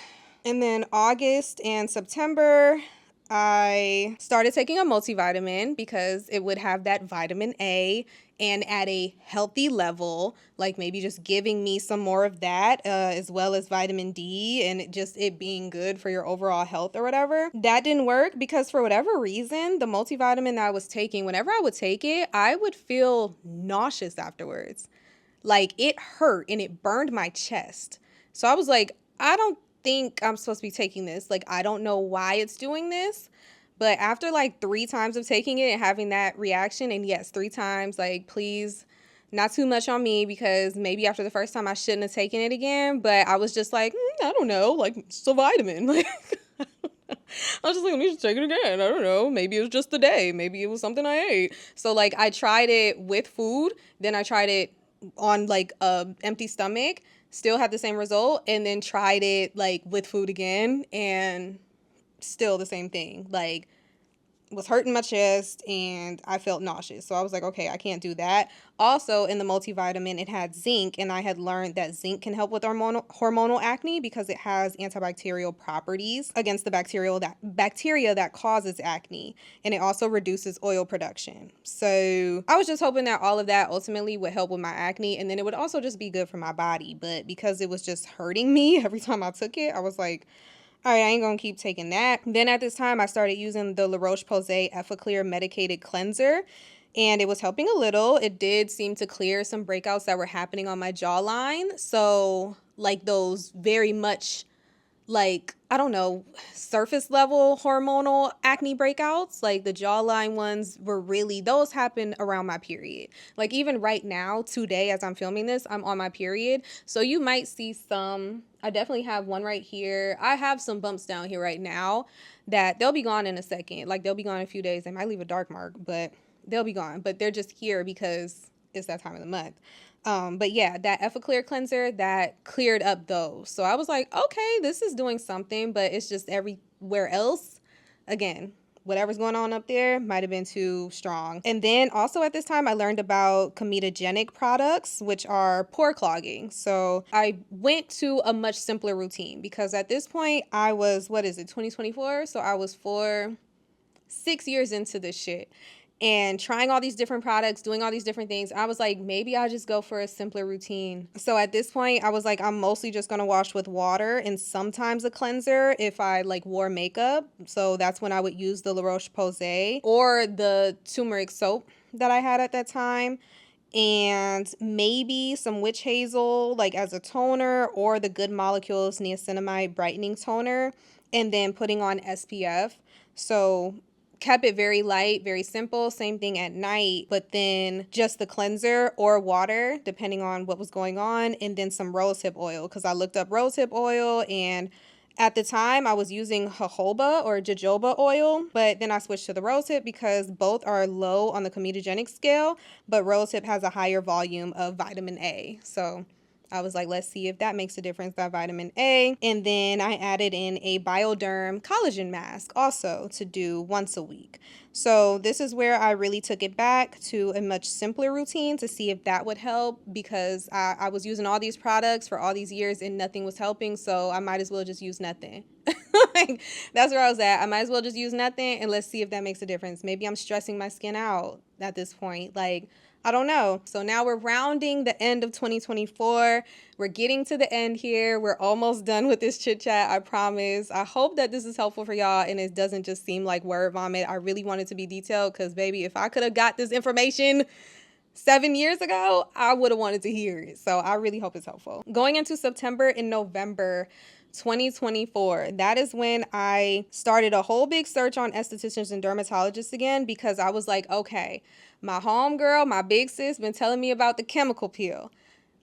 A: And then August and September, I started taking a multivitamin because it would have that vitamin A and at a healthy level, like maybe just giving me some more of that, as well as vitamin D and it being good for your overall health or whatever. That didn't work because for whatever reason, the multivitamin that I was taking, whenever I would take it, I would feel nauseous afterwards. Like it hurt and it burned my chest. So I was like, I don't think I'm supposed to be taking this. Like, I don't know why it's doing this. But after like 3 times of taking it and having that reaction, and yes, 3 times, like, please, not too much on me because maybe after the first time I shouldn't have taken it again. But I was just like, I don't know, like, it's a vitamin. Like, I was just like, I need to take it again. I don't know. Maybe it was just the day. Maybe it was something I ate. So, like, I tried it with food. Then I tried it on, like, a empty stomach. Still had the same result. And then tried it, like, with food again. And still the same thing. Like, was hurting my chest and I felt nauseous. So I was like, okay, I can't do that. Also, in the multivitamin, it had zinc, and I had learned that zinc can help with hormonal acne because it has antibacterial properties against the bacteria that causes acne, and it also reduces oil production. So I was just hoping that all of that ultimately would help with my acne, and then it would also just be good for my body. But because it was just hurting me every time I took it, I was like, all right, I ain't gonna keep taking that. Then at this time, I started using the La Roche-Posay Effaclar medicated cleanser, and it was helping a little. It did seem to clear some breakouts that were happening on my jawline. So, like those very much, like, I don't know, surface level hormonal acne breakouts, like the jawline ones were really, those happen around my period. Like even right now, today, as I'm filming this, I'm on my period. So you might see some, I definitely have one right here. I have some bumps down here right now that they'll be gone in a second. Like they'll be gone in a few days. They might leave a dark mark, but they'll be gone. But they're just here because it's that time of the month. But yeah, that Effaclar cleanser, that cleared up those. So I was like, okay, this is doing something, but it's just everywhere else. Again, whatever's going on up there might have been too strong. And then also at this time, I learned about comedogenic products, which are pore clogging. So I went to a much simpler routine because at this point I was, 2024? So I was 6 years into this shit. And trying all these different products, doing all these different things, I was like, maybe I'll just go for a simpler routine. So at this point, I was like, I'm mostly just going to wash with water and sometimes a cleanser if I like wore makeup. So that's when I would use the La Roche-Posay or the turmeric soap that I had at that time. And maybe some witch hazel like as a toner, or the Good Molecules niacinamide brightening toner, and then putting on SPF. So kept it very light, very simple, same thing at night, but then just the cleanser or water, depending on what was going on, and then some rosehip oil, because I looked up rosehip oil, and at the time I was using jojoba or jojoba oil, but then I switched to the rosehip because both are low on the comedogenic scale, but rosehip has a higher volume of vitamin A. So I was like, let's see if that makes a difference, that vitamin A. And then I added in a Bioderm collagen mask also to do once a week. So this is where I really took it back to a much simpler routine to see if that would help, because I was using all these products for all these years and nothing was helping. So I might as well just use nothing. Like, that's where I was at. I might as well just use nothing and let's see if that makes a difference. Maybe I'm stressing my skin out at this point. Like, I don't know. So now we're rounding the end of 2024. We're getting to the end here. We're almost done with this chit chat, I promise. I hope that this is helpful for y'all and it doesn't just seem like word vomit. I really want it to be detailed because, baby, if I could have got this information 7 years ago, I would have wanted to hear it. So I really hope it's helpful. Going into September and November 2024, that is when I started a whole big search on estheticians and dermatologists again, because I was like, okay, my homegirl, my big sis, been telling me about the chemical peel.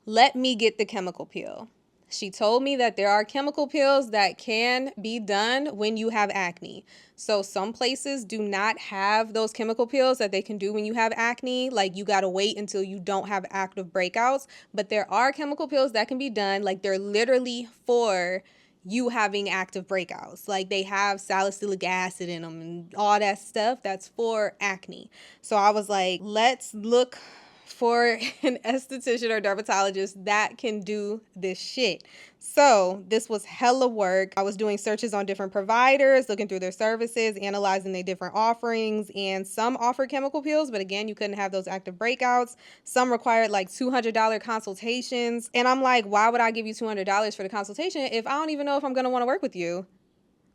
A: Let me get the chemical peel. She told me that there are chemical peels that can be done when you have acne. So some places do not have those chemical peels that they can do when you have acne. Like, you gotta wait until you don't have active breakouts. But there are chemical peels that can be done. Like, they're literally for you having active breakouts. Like, they have salicylic acid in them and all that stuff that's for acne. So I was like, let's look for an esthetician or dermatologist that can do this shit. So this was hella work. I was doing searches on different providers, looking through their services, analyzing their different offerings, and some offered chemical peels, but again, you couldn't have those active breakouts. Some required like $200 consultations. And I'm like, why would I give you $200 for the consultation if I don't even know if I'm gonna wanna work with you?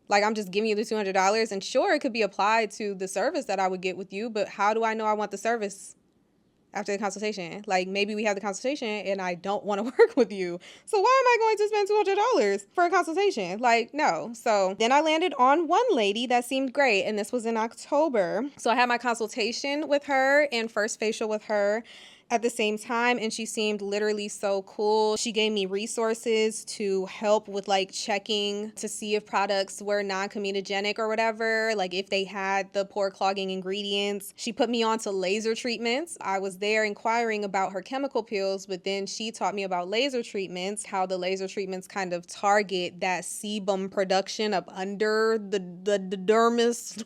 A: Like, I'm just giving you the $200, and sure, it could be applied to the service that I would get with you, but how do I know I want the service after the consultation? Like, maybe we have the consultation and I don't want to work with you. So why am I going to spend $200 for a consultation? Like, no. So then I landed on one lady that seemed great, and this was in October. So I had my consultation with her and first facial with her at the same time, and she seemed literally so cool. She gave me resources to help with like checking to see if products were non-comedogenic or whatever, like if they had the pore clogging ingredients. She put me on to laser treatments. I was there inquiring about her chemical peels, but then she taught me about laser treatments, how the laser treatments kind of target that sebum production up under the dermis,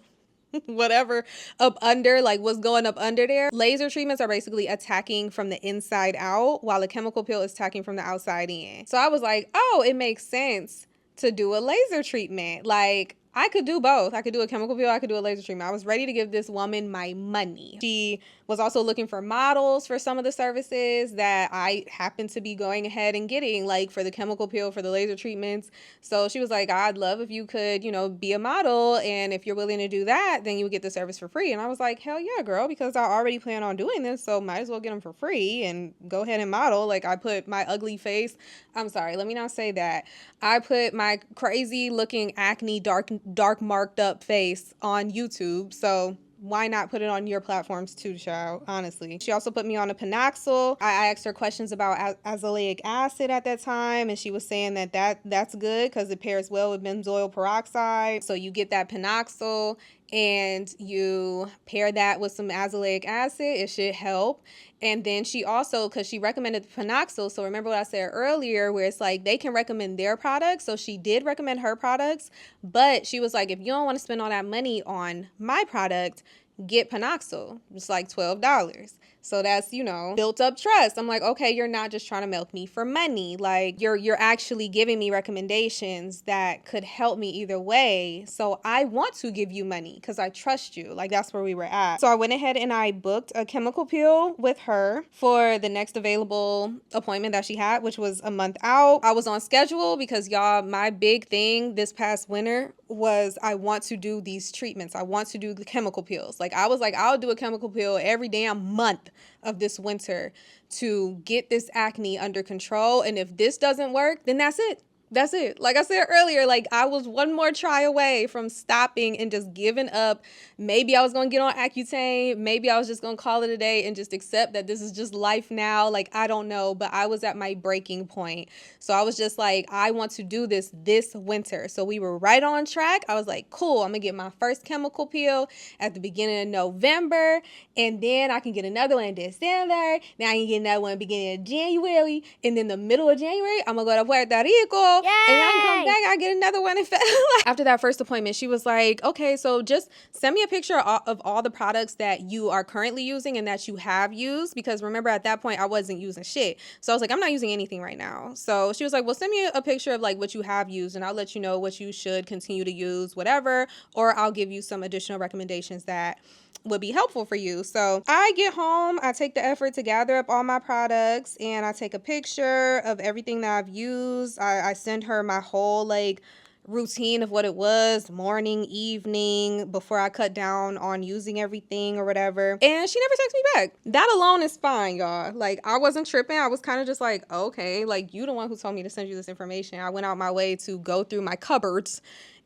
A: whatever, up under, like what's going up under there. Laser treatments are basically attacking from the inside out, while a chemical peel is attacking from the outside in. So I was like, oh, it makes sense to do a laser treatment. Like, I could do both. I could do a chemical peel, I could do a laser treatment. I was ready to give this woman my money. She was also looking for models for some of the services that I happened to be going ahead and getting, like for the chemical peel, for the laser treatments. So she was like, I'd love if you could, you know, be a model, and if you're willing to do that, then you would get the service for free. And I was like, hell yeah, girl, because I already plan on doing this, so might as well get them for free and go ahead and model. Like, I put my ugly face, I'm sorry, let me not say that. I put my crazy looking acne dark marked up face on YouTube, so why not put it on your platforms too, child? Honestly. She also put me on a panoxyl. I asked her questions about azelaic acid at that time, and she was saying that's good because it pairs well with benzoyl peroxide. So you get that panoxyl and you pair that with some azelaic acid, it should help. And then she also, because she recommended the panoxyl, so remember what I said earlier, where it's like they can recommend their products. So she did recommend her products, but she was like, if you don't want to spend all that money on my product, get panoxyl. It's like $12. So that's, you know, built up trust. I'm like, okay, you're not just trying to milk me for money. Like, you're actually giving me recommendations that could help me either way. So I want to give you money because I trust you. Like, that's where we were at. So I went ahead and I booked a chemical peel with her for the next available appointment that she had, which was a month out. I was on schedule because, y'all, my big thing this past winter was I want to do these treatments. I want to do the chemical peels. Like, I was like, I'll do a chemical peel every damn month of this winter to get this acne under control. And if this doesn't work, then that's it. That's it. Like I said earlier, like, I was one more try away from stopping and just giving up. Maybe I was going to get on Accutane. Maybe I was just going to call it a day and just accept that this is just life now. Like, I don't know, but I was at my breaking point. So I was just like, I want to do this winter. So we were right on track. I was like, cool, I'm going to get my first chemical peel at the beginning of November, and then I can get another one in December. Then I can get another one beginning of January, and then the middle of January, I'm going to go to Puerto Rico. Yay! And then I can come back, I get another one in February. After that first appointment, she was like, okay, so just send me a picture of all the products that you are currently using and that you have used, because remember, at that point I wasn't using shit. So I was like, I'm not using anything right now. So she was like, well, send me a picture of like what you have used, and I'll let you know what you should continue to use, whatever, or I'll give you some additional recommendations that would be helpful for you. So I get home, I take the effort to gather up all my products, and I take a picture of everything that I've used. I send her my whole like routine of what it was, morning, evening, before I cut down on using everything or whatever. And she never texted me back. That alone is fine, y'all. Like, I wasn't tripping. I was kind of just like, okay, like, you the one who told me to send you this information. I went out my way to go through my cupboards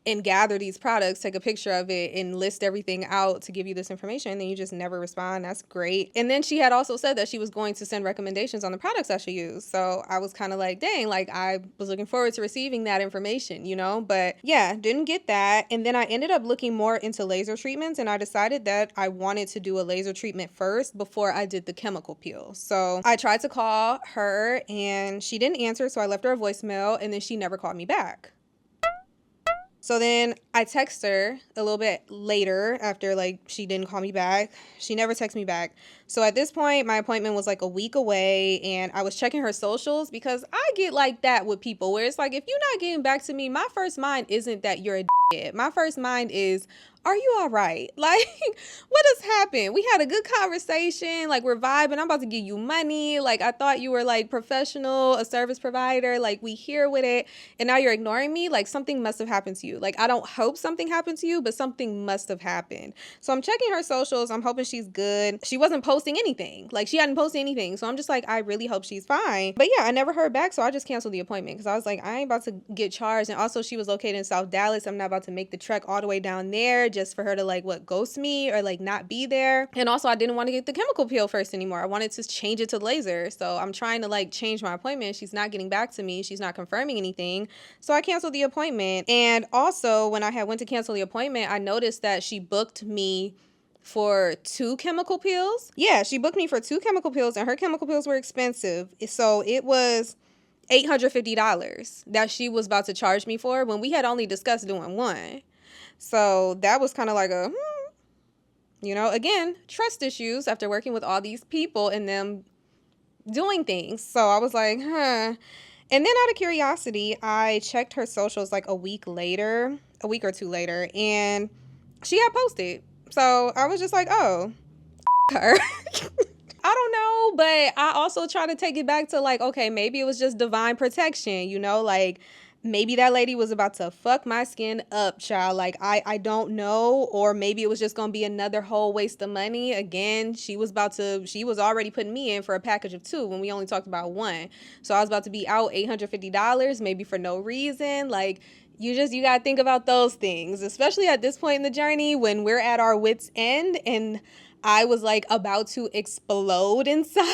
A: and gather these products, take a picture of it, and list everything out to give you this information, and then you just never respond. That's great. And then she had also said that she was going to send recommendations on the products I should use. So I was kind of like, dang, like, I was looking forward to receiving that information, you know? But yeah, didn't get that. And then I ended up looking more into laser treatments, and I decided that I wanted to do a laser treatment first before I did the chemical peel. So I tried to call her, and she didn't answer, so I left her a voicemail, and then she never called me back. So then I text her a little bit later after, like, she didn't call me back. She never texted me back. So at this point, my appointment was like a week away, and I was checking her socials because I get like that with people where it's like, if you're not getting back to me, my first mind isn't that you're a dickhead. My first mind is, are you all right? Like, what has happened? We had a good conversation. Like, we're vibing. I'm about to give you money. Like, I thought you were like professional, a service provider. Like, we here with it. And now you're ignoring me. Like, something must have happened to you. Like, I don't hope something happened to you, but something must have happened. So I'm checking her socials. I'm hoping she's good. She wasn't posting anything. Like, she hadn't posted anything. So I'm just like, I really hope she's fine. But yeah, I never heard back. So I just canceled the appointment because I was like, I ain't about to get charged. And also, she was located in South Dallas. I'm not about to make the trek all the way down there just for her to, like, what, ghost me or like not be there. And also, I didn't want to get the chemical peel first anymore. I wanted to change it to laser. So I'm trying to, like, change my appointment. She's not getting back to me. She's not confirming anything. So I canceled the appointment. And also, when I had went to cancel the appointment, I noticed that she booked me for 2 chemical peels. Yeah, she booked me for 2 chemical peels, and her chemical peels were expensive. So it was $850 that she was about to charge me for when we had only discussed doing one. So that was kind of like a, you know, again, trust issues after working with all these people and them doing things. So I was like, huh. And then out of curiosity, I checked her socials like a week or two later, and she had posted. So I was just like, oh, her. I don't know, but I also try to take it back to, like, okay, maybe it was just divine protection, you know, like, maybe that lady was about to fuck my skin up, child. Like, I don't know. Or maybe it was just going to be another whole waste of money. Again, she was already putting me in for a package of 2 when we only talked about 1. So I was about to be out $850, maybe for no reason. Like, you got to think about those things, especially at this point in the journey when we're at our wits' end and I was, like, about to explode inside.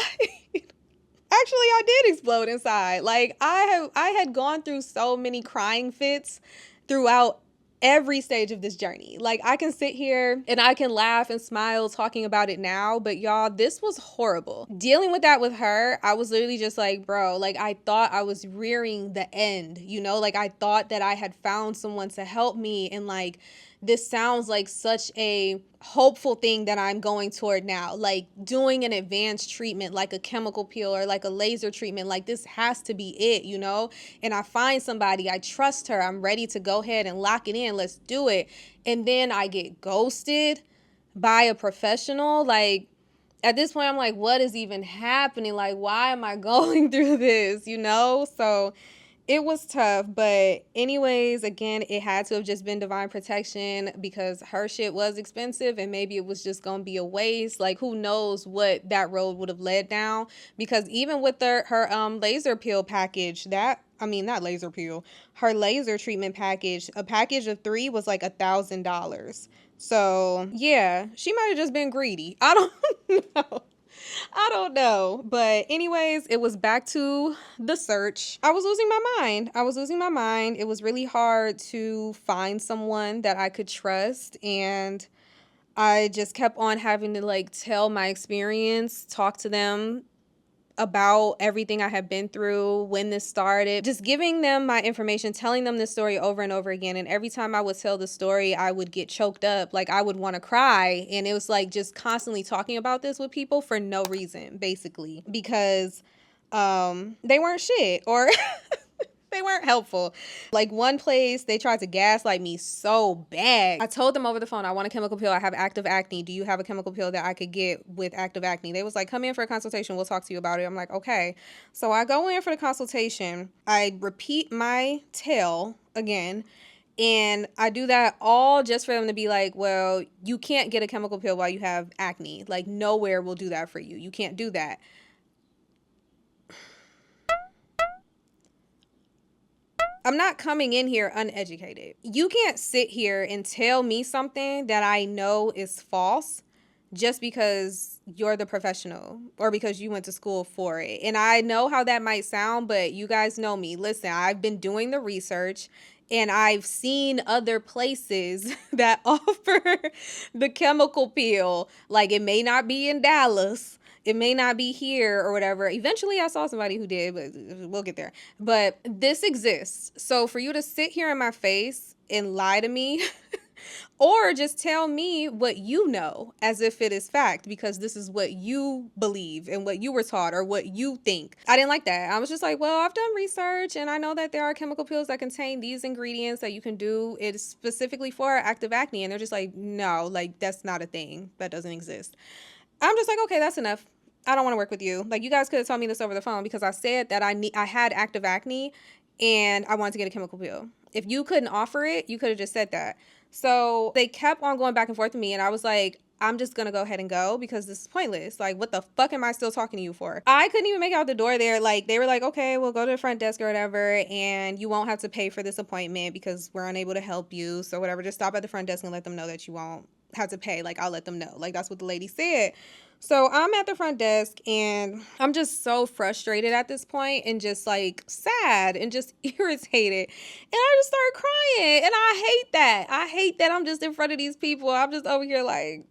A: Actually, I did explode inside. Like, I had gone through so many crying fits throughout every stage of this journey. Like, I can sit here and I can laugh and smile talking about it now, but y'all, this was horrible. Dealing with that with her, I was literally just like, bro, like, I thought I was rearing the end, you know? Like, I thought that I had found someone to help me, and, like, this sounds like such a hopeful thing that I'm going toward now, like doing an advanced treatment like a chemical peel or like a laser treatment. Like, this has to be it, you know? And I find somebody, I trust her, I'm ready to go ahead and lock it in, let's do it. And then I get ghosted by a professional. Like, at this point, I'm like, what is even happening? Like, why am I going through this, you know? So it was tough, but anyways, again, it had to have just been divine protection because her shit was expensive, and maybe it was just gonna be a waste. Like, who knows what that road would have led down? Because even with her laser peel package, not laser peel, her laser treatment package, a package of 3 was like $1,000. So yeah, she might have just been greedy. I don't know. I don't know. But anyways, it was back to the search. I was losing my mind. It was really hard to find someone that I could trust. And I just kept on having to, like, tell my experience, talk to them about everything I had been through, when this started, just giving them my information, telling them this story over and over again. And every time I would tell the story, I would get choked up. Like, I would want to cry. And it was like just constantly talking about this with people for no reason, basically, because they weren't shit or they weren't helpful. Like, one place, they tried to gaslight me so bad. I told them over the phone, I want a chemical peel. I have active acne. Do you have a chemical peel that I could get with active acne? They was like, come in for a consultation. We'll talk to you about it. I'm like, okay. So I go in for the consultation. I repeat my tale again. And I do that all just for them to be like, well, you can't get a chemical peel while you have acne. Like, nowhere will do that for you. You can't do that. I'm not coming in here uneducated. You can't sit here and tell me something that I know is false just because you're the professional or because you went to school for it. And I know how that might sound, but you guys know me. Listen, I've been doing the research and I've seen other places that offer the chemical peel. Like, it may not be in Dallas, it may not be here or whatever. Eventually I saw somebody who did, but we'll get there. But this exists. So for you to sit here in my face and lie to me or just tell me what you know as if it is fact, because this is what you believe and what you were taught or what you think. I didn't like that. I was just like, well, I've done research and I know that there are chemical peels that contain these ingredients that you can do it specifically for active acne. And they're just like, no, like, that's not a thing. That doesn't exist. I'm just like, okay, that's enough. I don't want to work with you. Like, you guys could have told me this over the phone because I said that I had active acne and I wanted to get a chemical peel. If you couldn't offer it, you could have just said that. So they kept on going back and forth with me, and I was like, I'm just going to go ahead and go because this is pointless. Like, what the fuck am I still talking to you for? I couldn't even make out the door there. Like, they were like, okay, we'll go to the front desk or whatever, and you won't have to pay for this appointment because we're unable to help you. So whatever, just stop at the front desk and let them know that you won't have to pay. Like, I'll let them know. Like, that's what the lady said. So I'm at the front desk and I'm just so frustrated at this point and just like sad and just irritated. And I just started crying. And I hate that. I hate that I'm just in front of these people. I'm just over here like,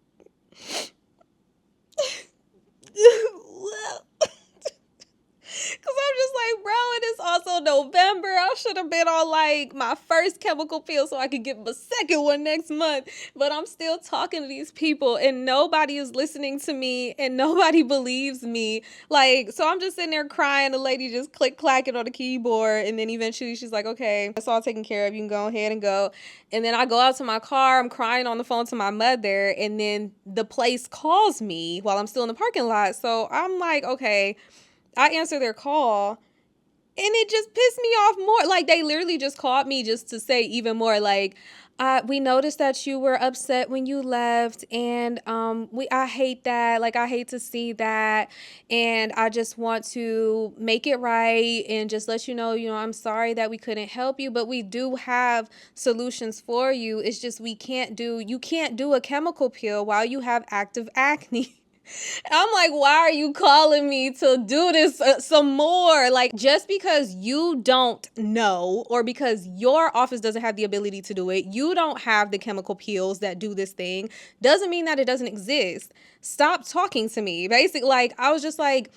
A: because I'm just like, bro, it is also November. I should have been on like my first chemical peel so I could get my second one next month. But I'm still talking to these people and nobody is listening to me and nobody believes me. Like, so I'm just sitting there crying. The lady just click-clacking on the keyboard. And then eventually she's like, okay, that's all taken care of. You can go ahead and go. And then I go out to my car. I'm crying on the phone to my mother. And then the place calls me while I'm still in the parking lot. So I'm like, okay. I answer their call and it just pissed me off more. Like, they literally just called me just to say even more, like, we noticed that you were upset when you left and I hate that. Like, I hate to see that. And I just want to make it right and just let you know, I'm sorry that we couldn't help you, but we do have solutions for you. It's just you can't do a chemical peel while you have active acne. I'm like, why are you calling me to do this some more? Like, just because you don't know or because your office doesn't have the ability to do it, you don't have the chemical peels that do this thing, doesn't mean that it doesn't exist. Stop talking to me. Basically, like, I was just like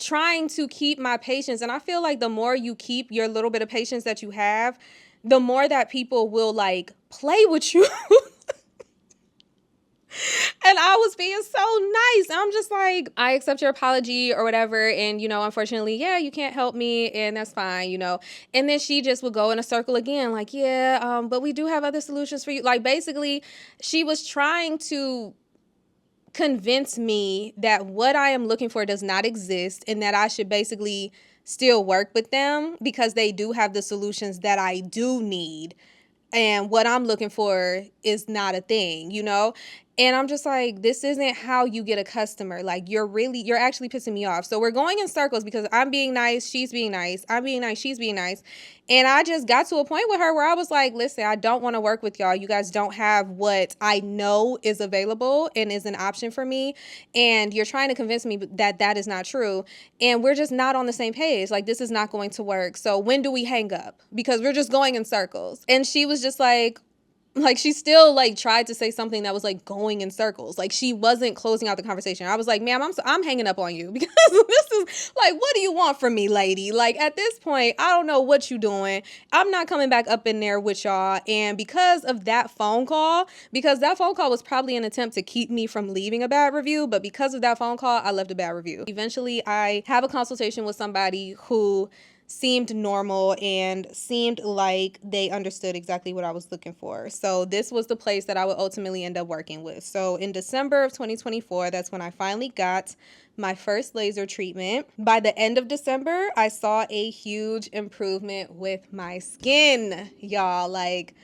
A: trying to keep my patience. And I feel like the more you keep your little bit of patience that you have, the more that people will like play with you. And I was being so nice. I'm just like, I accept your apology or whatever. And, unfortunately, yeah, you can't help me. And that's fine, And then she just would go in a circle again. Like, yeah, but we do have other solutions for you. Like, basically, she was trying to convince me that what I am looking for does not exist and that I should basically still work with them because they do have the solutions that I do need. And what I'm looking for is not a thing, And I'm just like, this isn't how you get a customer. Like, you're actually pissing me off. So we're going in circles because I'm being nice, she's being nice, I'm being nice, she's being nice. And I just got to a point with her where I was like, listen, I don't want to work with y'all. You guys don't have what I know is available and is an option for me. And you're trying to convince me that that is not true. And we're just not on the same page. Like, this is not going to work. So when do we hang up? Because we're just going in circles. And she was just like, she still like tried to say something that was like going in circles. Like, she wasn't closing out the conversation. I was like, ma'am, I'm hanging up on you because this is like, what do you want from me, lady? Like, at this point, I don't know what you doing. I'm not coming back up in there with y'all. And because that phone call was probably an attempt to keep me from leaving a bad review. But because of that phone call, I left a bad review. Eventually, I have a consultation with somebody who seemed normal and seemed like they understood exactly what I was looking for. So this was the place that I would ultimately end up working with. So in December of 2024, that's when I finally got my first laser treatment. By the end of December, I saw a huge improvement with my skin, y'all. Like,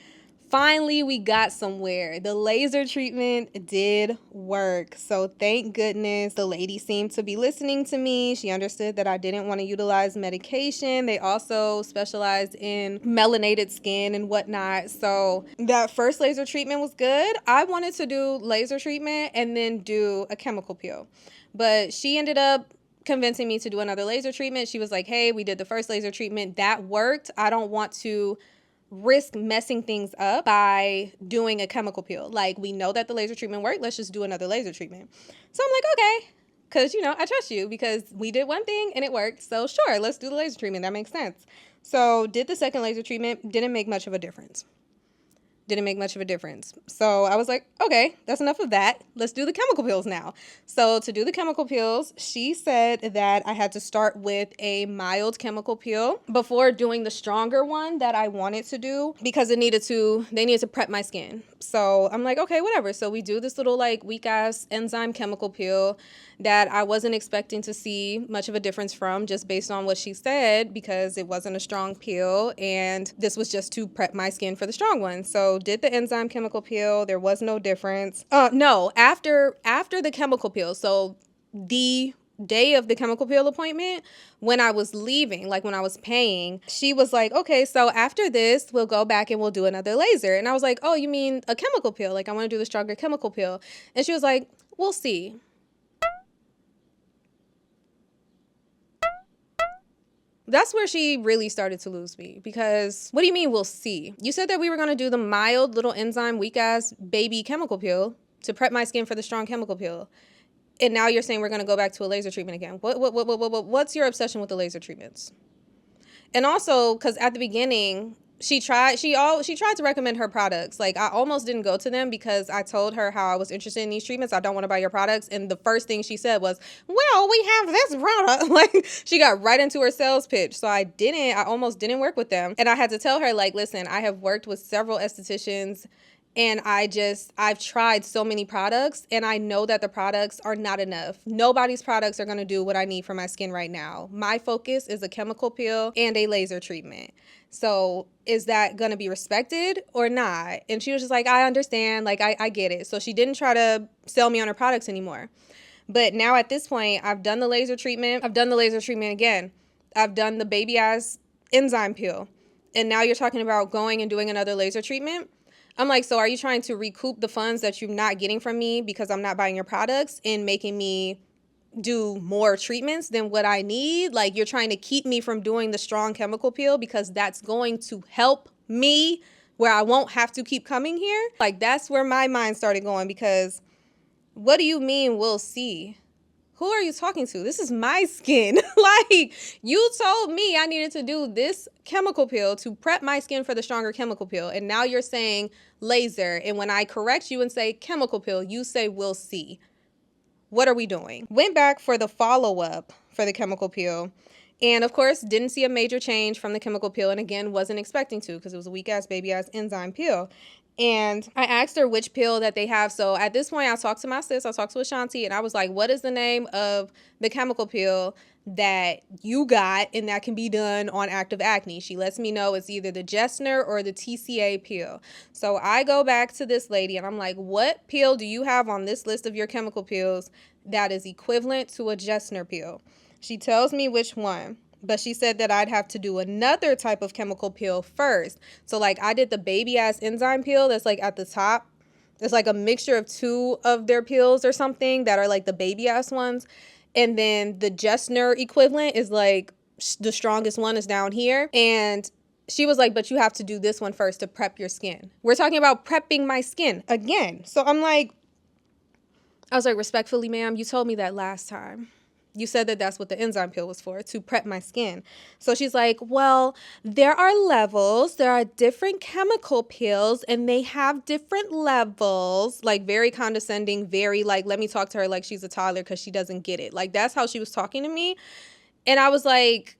A: Finally, we got somewhere. The laser treatment did work. So thank goodness the lady seemed to be listening to me. She understood that I didn't want to utilize medication. They also specialized in melanated skin and whatnot. So that first laser treatment was good. I wanted to do laser treatment and then do a chemical peel. But she ended up convincing me to do another laser treatment. She was like, hey, we did the first laser treatment. That worked. I don't want to risk messing things up by doing a chemical peel. Like, we know that the laser treatment worked. Let's just do another laser treatment. So I'm like, okay, because, you know, I trust you because we did one thing and it worked. So sure, let's do the laser treatment. That makes sense. So did the second laser treatment. Didn't make much of a difference. So I was like, okay, that's enough of that. Let's do the chemical peels now. So to do the chemical peels, she said that I had to start with a mild chemical peel before doing the stronger one that I wanted to do because they needed to prep my skin. So I'm like, okay, whatever. So we do this little like weak ass enzyme chemical peel that I wasn't expecting to see much of a difference from just based on what she said because it wasn't a strong peel and this was just to prep my skin for the strong one. So did the enzyme chemical peel. There was no difference. No, after the chemical peel. So the day of the chemical peel appointment, when I was leaving, like when I was paying, she was like, okay, so after this, we'll go back and we'll do another laser. And I was like, oh, you mean a chemical peel? Like I want to do the stronger chemical peel. And she was like, we'll see. That's where she really started to lose me because what do you mean we'll see? You said that we were going to do the mild little enzyme weak ass baby chemical peel to prep my skin for the strong chemical peel. And now you're saying we're going to go back to a laser treatment again. What's your obsession with the laser treatments? And also, because at the beginning, she tried to recommend her products. Like, I almost didn't go to them because I told her how I was interested in these treatments. I don't want to buy your products. And the first thing she said was, well, we have this product. Like, she got right into her sales pitch. So I almost didn't work with them. And I had to tell her, like, listen, I have worked with several estheticians and I've tried so many products and I know that the products are not enough. Nobody's products are going to do what I need for my skin right now. My focus is a chemical peel and a laser treatment. So is that going to be respected or not? And she was just like, I understand. Like, I get it. So she didn't try to sell me on her products anymore. But now at this point, I've done the laser treatment. I've done the laser treatment again. I've done the baby ass enzyme peel. And now you're talking about going and doing another laser treatment. I'm like, so are you trying to recoup the funds that you're not getting from me because I'm not buying your products and making me do more treatments than what I need? Like, you're trying to keep me from doing the strong chemical peel because that's going to help me where I won't have to keep coming here? Like, that's where my mind started going because what do you mean we'll see? Who are you talking to? This is my skin. Like, you told me I needed to do this chemical peel to prep my skin for the stronger chemical peel. And now you're saying laser. And when I correct you and say chemical peel, you say we'll see. What are we doing? Went back for the follow-up for the chemical peel. And of course, didn't see a major change from the chemical peel. And again, wasn't expecting to because it was a weak ass baby ass enzyme peel. And I asked her which pill that they have. So at this point, I talked to my sis, I talked to Ashanti, and I was like, what is the name of the chemical peel that you got and that can be done on active acne? She lets me know it's either the Jessner or the TCA peel. So I go back to this lady and I'm like, what peel do you have on this list of your chemical peels that is equivalent to a Jessner peel? She tells me which one. But she said that I'd have to do another type of chemical peel first. So like I did the baby ass enzyme peel that's like at the top. It's like a mixture of two of their peels or something that are like the baby ass ones. And then the Jessner equivalent is like the strongest one is down here. And she was like, but you have to do this one first to prep your skin. We're talking about prepping my skin again. So I was like, respectfully, ma'am, you told me that last time. You said that that's what the enzyme peel was for, to prep my skin. So she's like, well, there are levels. There are different chemical peels and they have different levels. Like very condescending, very like, let me talk to her like she's a toddler because she doesn't get it. Like that's how she was talking to me. And I was like,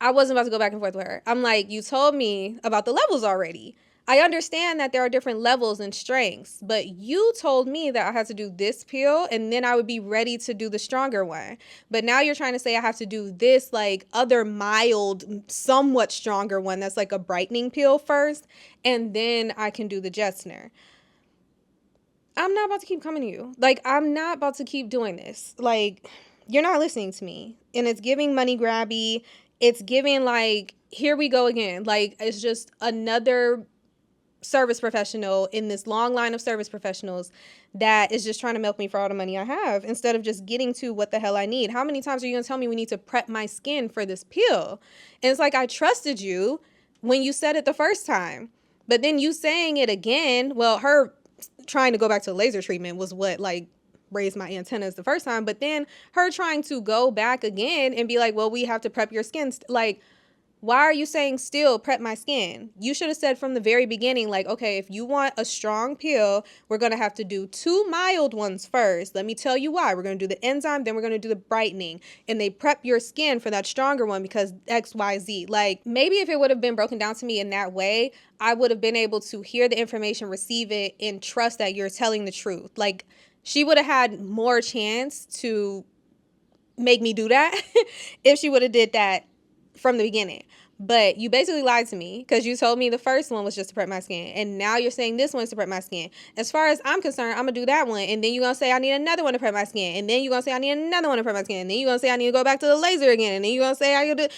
A: I wasn't about to go back and forth with her. I'm like, you told me about the levels already. I understand that there are different levels and strengths, but you told me that I had to do this peel and then I would be ready to do the stronger one. But now you're trying to say I have to do this like other mild, somewhat stronger one that's like a brightening peel first, and then I can do the Jessner. I'm not about to keep coming to you. Like, I'm not about to keep doing this. Like, you're not listening to me. And it's giving money grabby. It's giving like, here we go again. Like, it's just another service professional in this long line of service professionals that is just trying to milk me for all the money I have instead of just getting to what the hell I need. How many times are you going to tell me we need to prep my skin for this peel? And it's like, I trusted you when you said it the first time, but then you saying it again. Well, her trying to go back to laser treatment was what like raised my antennas the first time, but then her trying to go back again and be like, well, we have to prep your skin. Like, why are you saying still prep my skin? You should have said from the very beginning, like, okay, if you want a strong peel, we're going to have to do 2 mild ones first. Let me tell you why. We're going to do the enzyme, then we're going to do the brightening. And they prep your skin for that stronger one because X, Y, Z. Like, maybe if it would have been broken down to me in that way, I would have been able to hear the information, receive it, and trust that you're telling the truth. Like, she would have had more chance to make me do that if she would have did that from the beginning. But you basically lied to me because you told me the first one was just to prep my skin. And now you're saying this one's to prep my skin. As far as I'm concerned, I'm going to do that one. And then you're going to say I need another one to prep my skin. And then you're going to say I need another one to prep my skin. And then you're going to say I need to go back to the laser again. And then you're going to say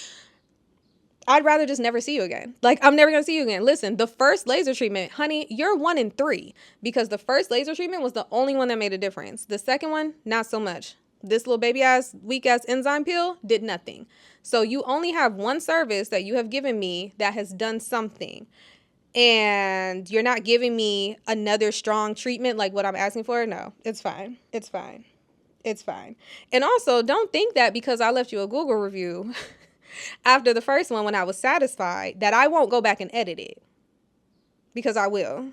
A: I'd rather just never see you again. Like, I'm never going to see you again. Listen, the first laser treatment, honey, you're 1 in 3. Because the first laser treatment was the only one that made a difference. The second one, not so much. This little baby ass, weak ass enzyme peel did nothing. So you only have one service that you have given me that has done something. And you're not giving me another strong treatment like what I'm asking for? No, it's fine. It's fine. It's fine. And also, don't think that because I left you a Google review after the first one when I was satisfied that I won't go back and edit it. Because I will.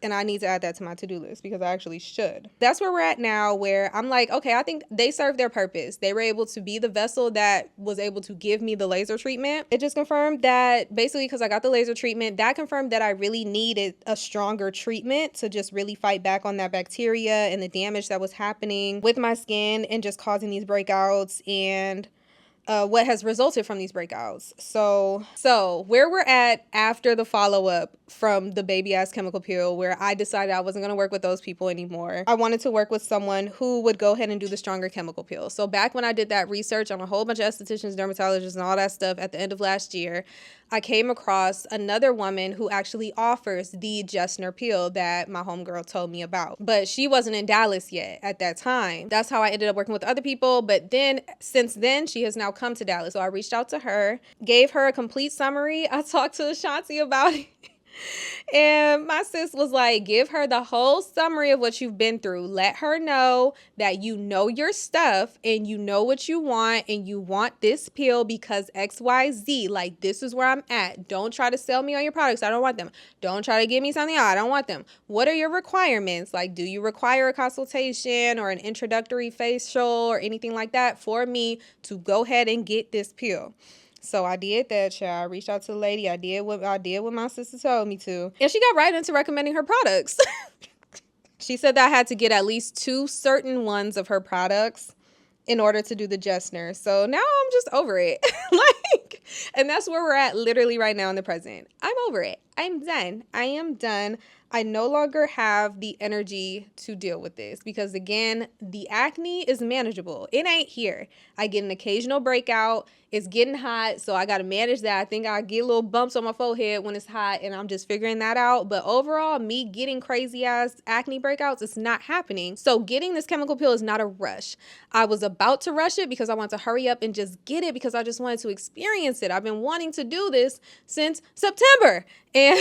A: And I need to add that to my to-do list because I actually should. That's where we're at now, where I'm like, okay, I think they served their purpose. They were able to be the vessel that was able to give me the laser treatment. It just confirmed that basically because I got the laser treatment, that confirmed that I really needed a stronger treatment to just really fight back on that bacteria and the damage that was happening with my skin and just causing these breakouts and what has resulted from these breakouts. So where we're at after the follow-up from the baby ass chemical peel, where I decided I wasn't going to work with those people anymore. I wanted to work with someone who would go ahead and do the stronger chemical peel. So back when I did that research on a whole bunch of estheticians, dermatologists, and all that stuff at the end of last year, I came across another woman who actually offers the Jessner peel that my homegirl told me about. But she wasn't in Dallas yet at that time. That's how I ended up working with other people. But then, since then, she has now come to Dallas. So I reached out to her, gave her a complete summary. I talked to Ashanti about it. And my sis was like, give her the whole summary of what you've been through. Let her know that you know your stuff and you know what you want and you want this pill because XYZ. Like, this is where I'm at. Don't try to sell me on your products. I don't want them. Don't try to give me something. I don't want them. What are your requirements? Like, do you require a consultation or an introductory facial or anything like that for me to go ahead and get this pill? So I did that, child. I reached out to the lady. I did what my sister told me to. And she got right into recommending her products. She said that I had to get at least 2 certain ones of her products in order to do the Jessner. So now I'm just over it. And that's where we're at literally right now in the present. I'm over it. I'm done. I am done. I no longer have the energy to deal with this because, again, the acne is manageable. It ain't here. I get an occasional breakout. It's getting hot, so I got to manage that. I think I get little bumps on my forehead when it's hot, and I'm just figuring that out. But overall, me getting crazy-ass acne breakouts, it's not happening. So getting this chemical peel is not a rush. I was about to rush it because I wanted to hurry up and just get it because I just wanted to experience it. I've been wanting to do this since September, and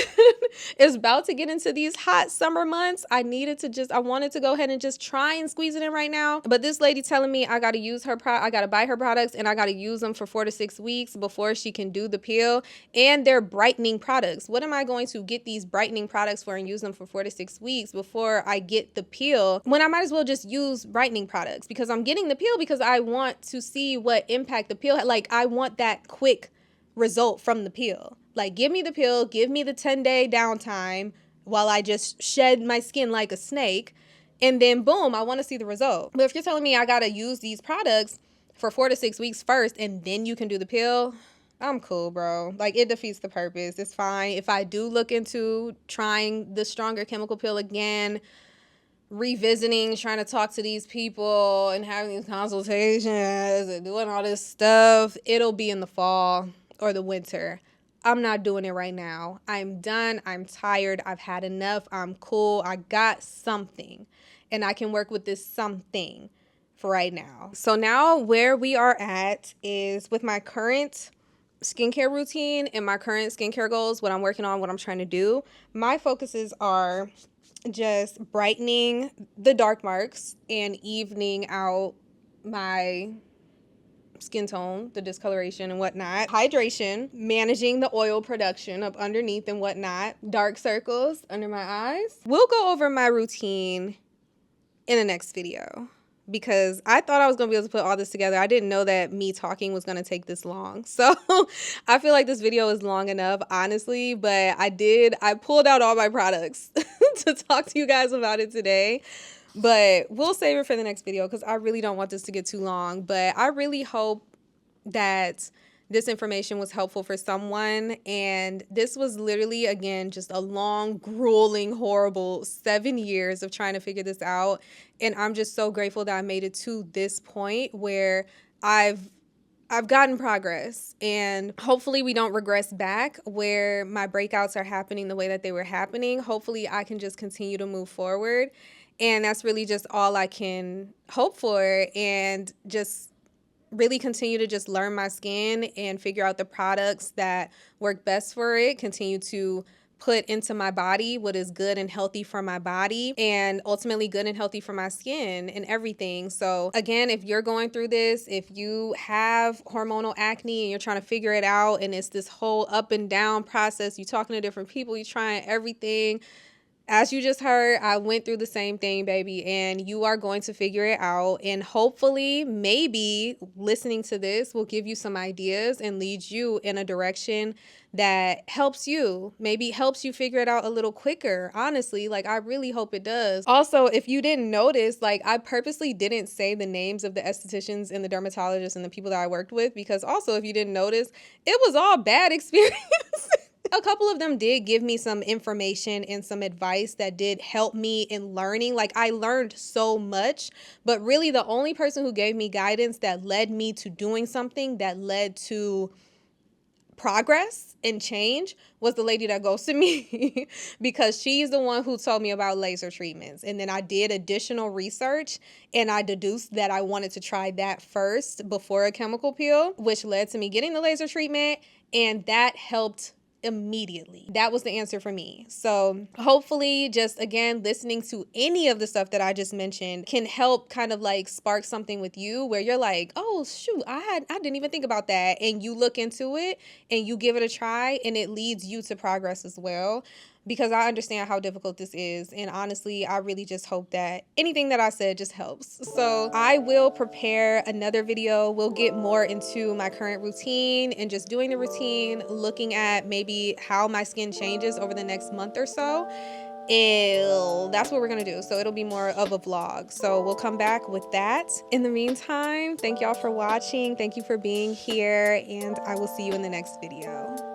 A: it's about to get into these hot summer months. I wanted to go ahead and just try and squeeze it in right now. But this lady telling me I got to use I got to buy her products and I got to use them for 4 to 6 weeks before she can do the peel, and they're brightening products. What am I going to get these brightening products for and use them for 4 to 6 weeks before I get the peel when I might as well just use brightening products? Because I'm getting the peel because I want to see what impact the peel had. Like, I want that quick result from the peel. Like, give me the pill, give me the 10-day downtime while I just shed my skin like a snake, and then boom, I want to see the result. But if you're telling me I gotta use these products for 4 to 6 weeks first and then you can do the pill, I'm cool, bro. Like, it defeats the purpose. It's fine. If I do look into trying the stronger chemical pill again, revisiting, trying to talk to these people and having these consultations and doing all this stuff, it'll be in the fall or the winter. I'm not doing it right now. I'm done. I'm tired. I've had enough. I'm cool. I got something and I can work with this something for right now. So now where we are at is with my current skincare routine and my current skincare goals, what I'm working on, what I'm trying to do. My focuses are just brightening the dark marks and evening out my skin tone, the discoloration and whatnot. Hydration, managing the oil production up underneath and whatnot. Dark circles under my eyes. We'll go over my routine in the next video because I thought I was gonna be able to put all this together. I didn't know that me talking was gonna take this long. So I feel like this video is long enough, honestly, but I pulled out all my products to talk to you guys about it today. But we'll save it for the next video because I really don't want this to get too long. But I really hope that this information was helpful for someone. And this was literally, again, just a long, grueling, horrible 7 years of trying to figure this out. And I'm just so grateful that I made it to this point where I've gotten progress, and hopefully we don't regress back where my breakouts are happening the way that they were happening. Hopefully I can just continue to move forward. And that's really just all I can hope for, and just really continue to just learn my skin and figure out the products that work best for it, continue to put into my body what is good and healthy for my body, and ultimately good and healthy for my skin and everything. So again, if you're going through this, if you have hormonal acne and you're trying to figure it out and it's this whole up and down process, you're talking to different people, you're trying everything. As you just heard, I went through the same thing, baby, and you are going to figure it out. And hopefully, maybe listening to this will give you some ideas and lead you in a direction that helps you, maybe helps you figure it out a little quicker. Honestly, like, I really hope it does. Also, if you didn't notice, like, I purposely didn't say the names of the estheticians and the dermatologists and the people that I worked with, because also, if you didn't notice, it was all bad experience. A couple of them did give me some information and some advice that did help me in learning. Like, I learned so much, but really the only person who gave me guidance that led me to doing something that led to progress and change was the lady that ghosted me because she's the one who told me about laser treatments. And then I did additional research and I deduced that I wanted to try that first before a chemical peel, which led to me getting the laser treatment, and that helped immediately. That was the answer for me. So hopefully, just again, listening to any of the stuff that I just mentioned can help kind of like spark something with you where you're like, oh shoot, I didn't even think about that. And you look into it and you give it a try, and it leads you to progress as well. Because I understand how difficult this is. And honestly, I really just hope that anything that I said just helps. So I will prepare another video. We'll get more into my current routine and just doing the routine, looking at maybe how my skin changes over the next month or so. That's what we're gonna do. So it'll be more of a vlog. So we'll come back with that. In the meantime, thank y'all for watching. Thank you for being here, and I will see you in the next video.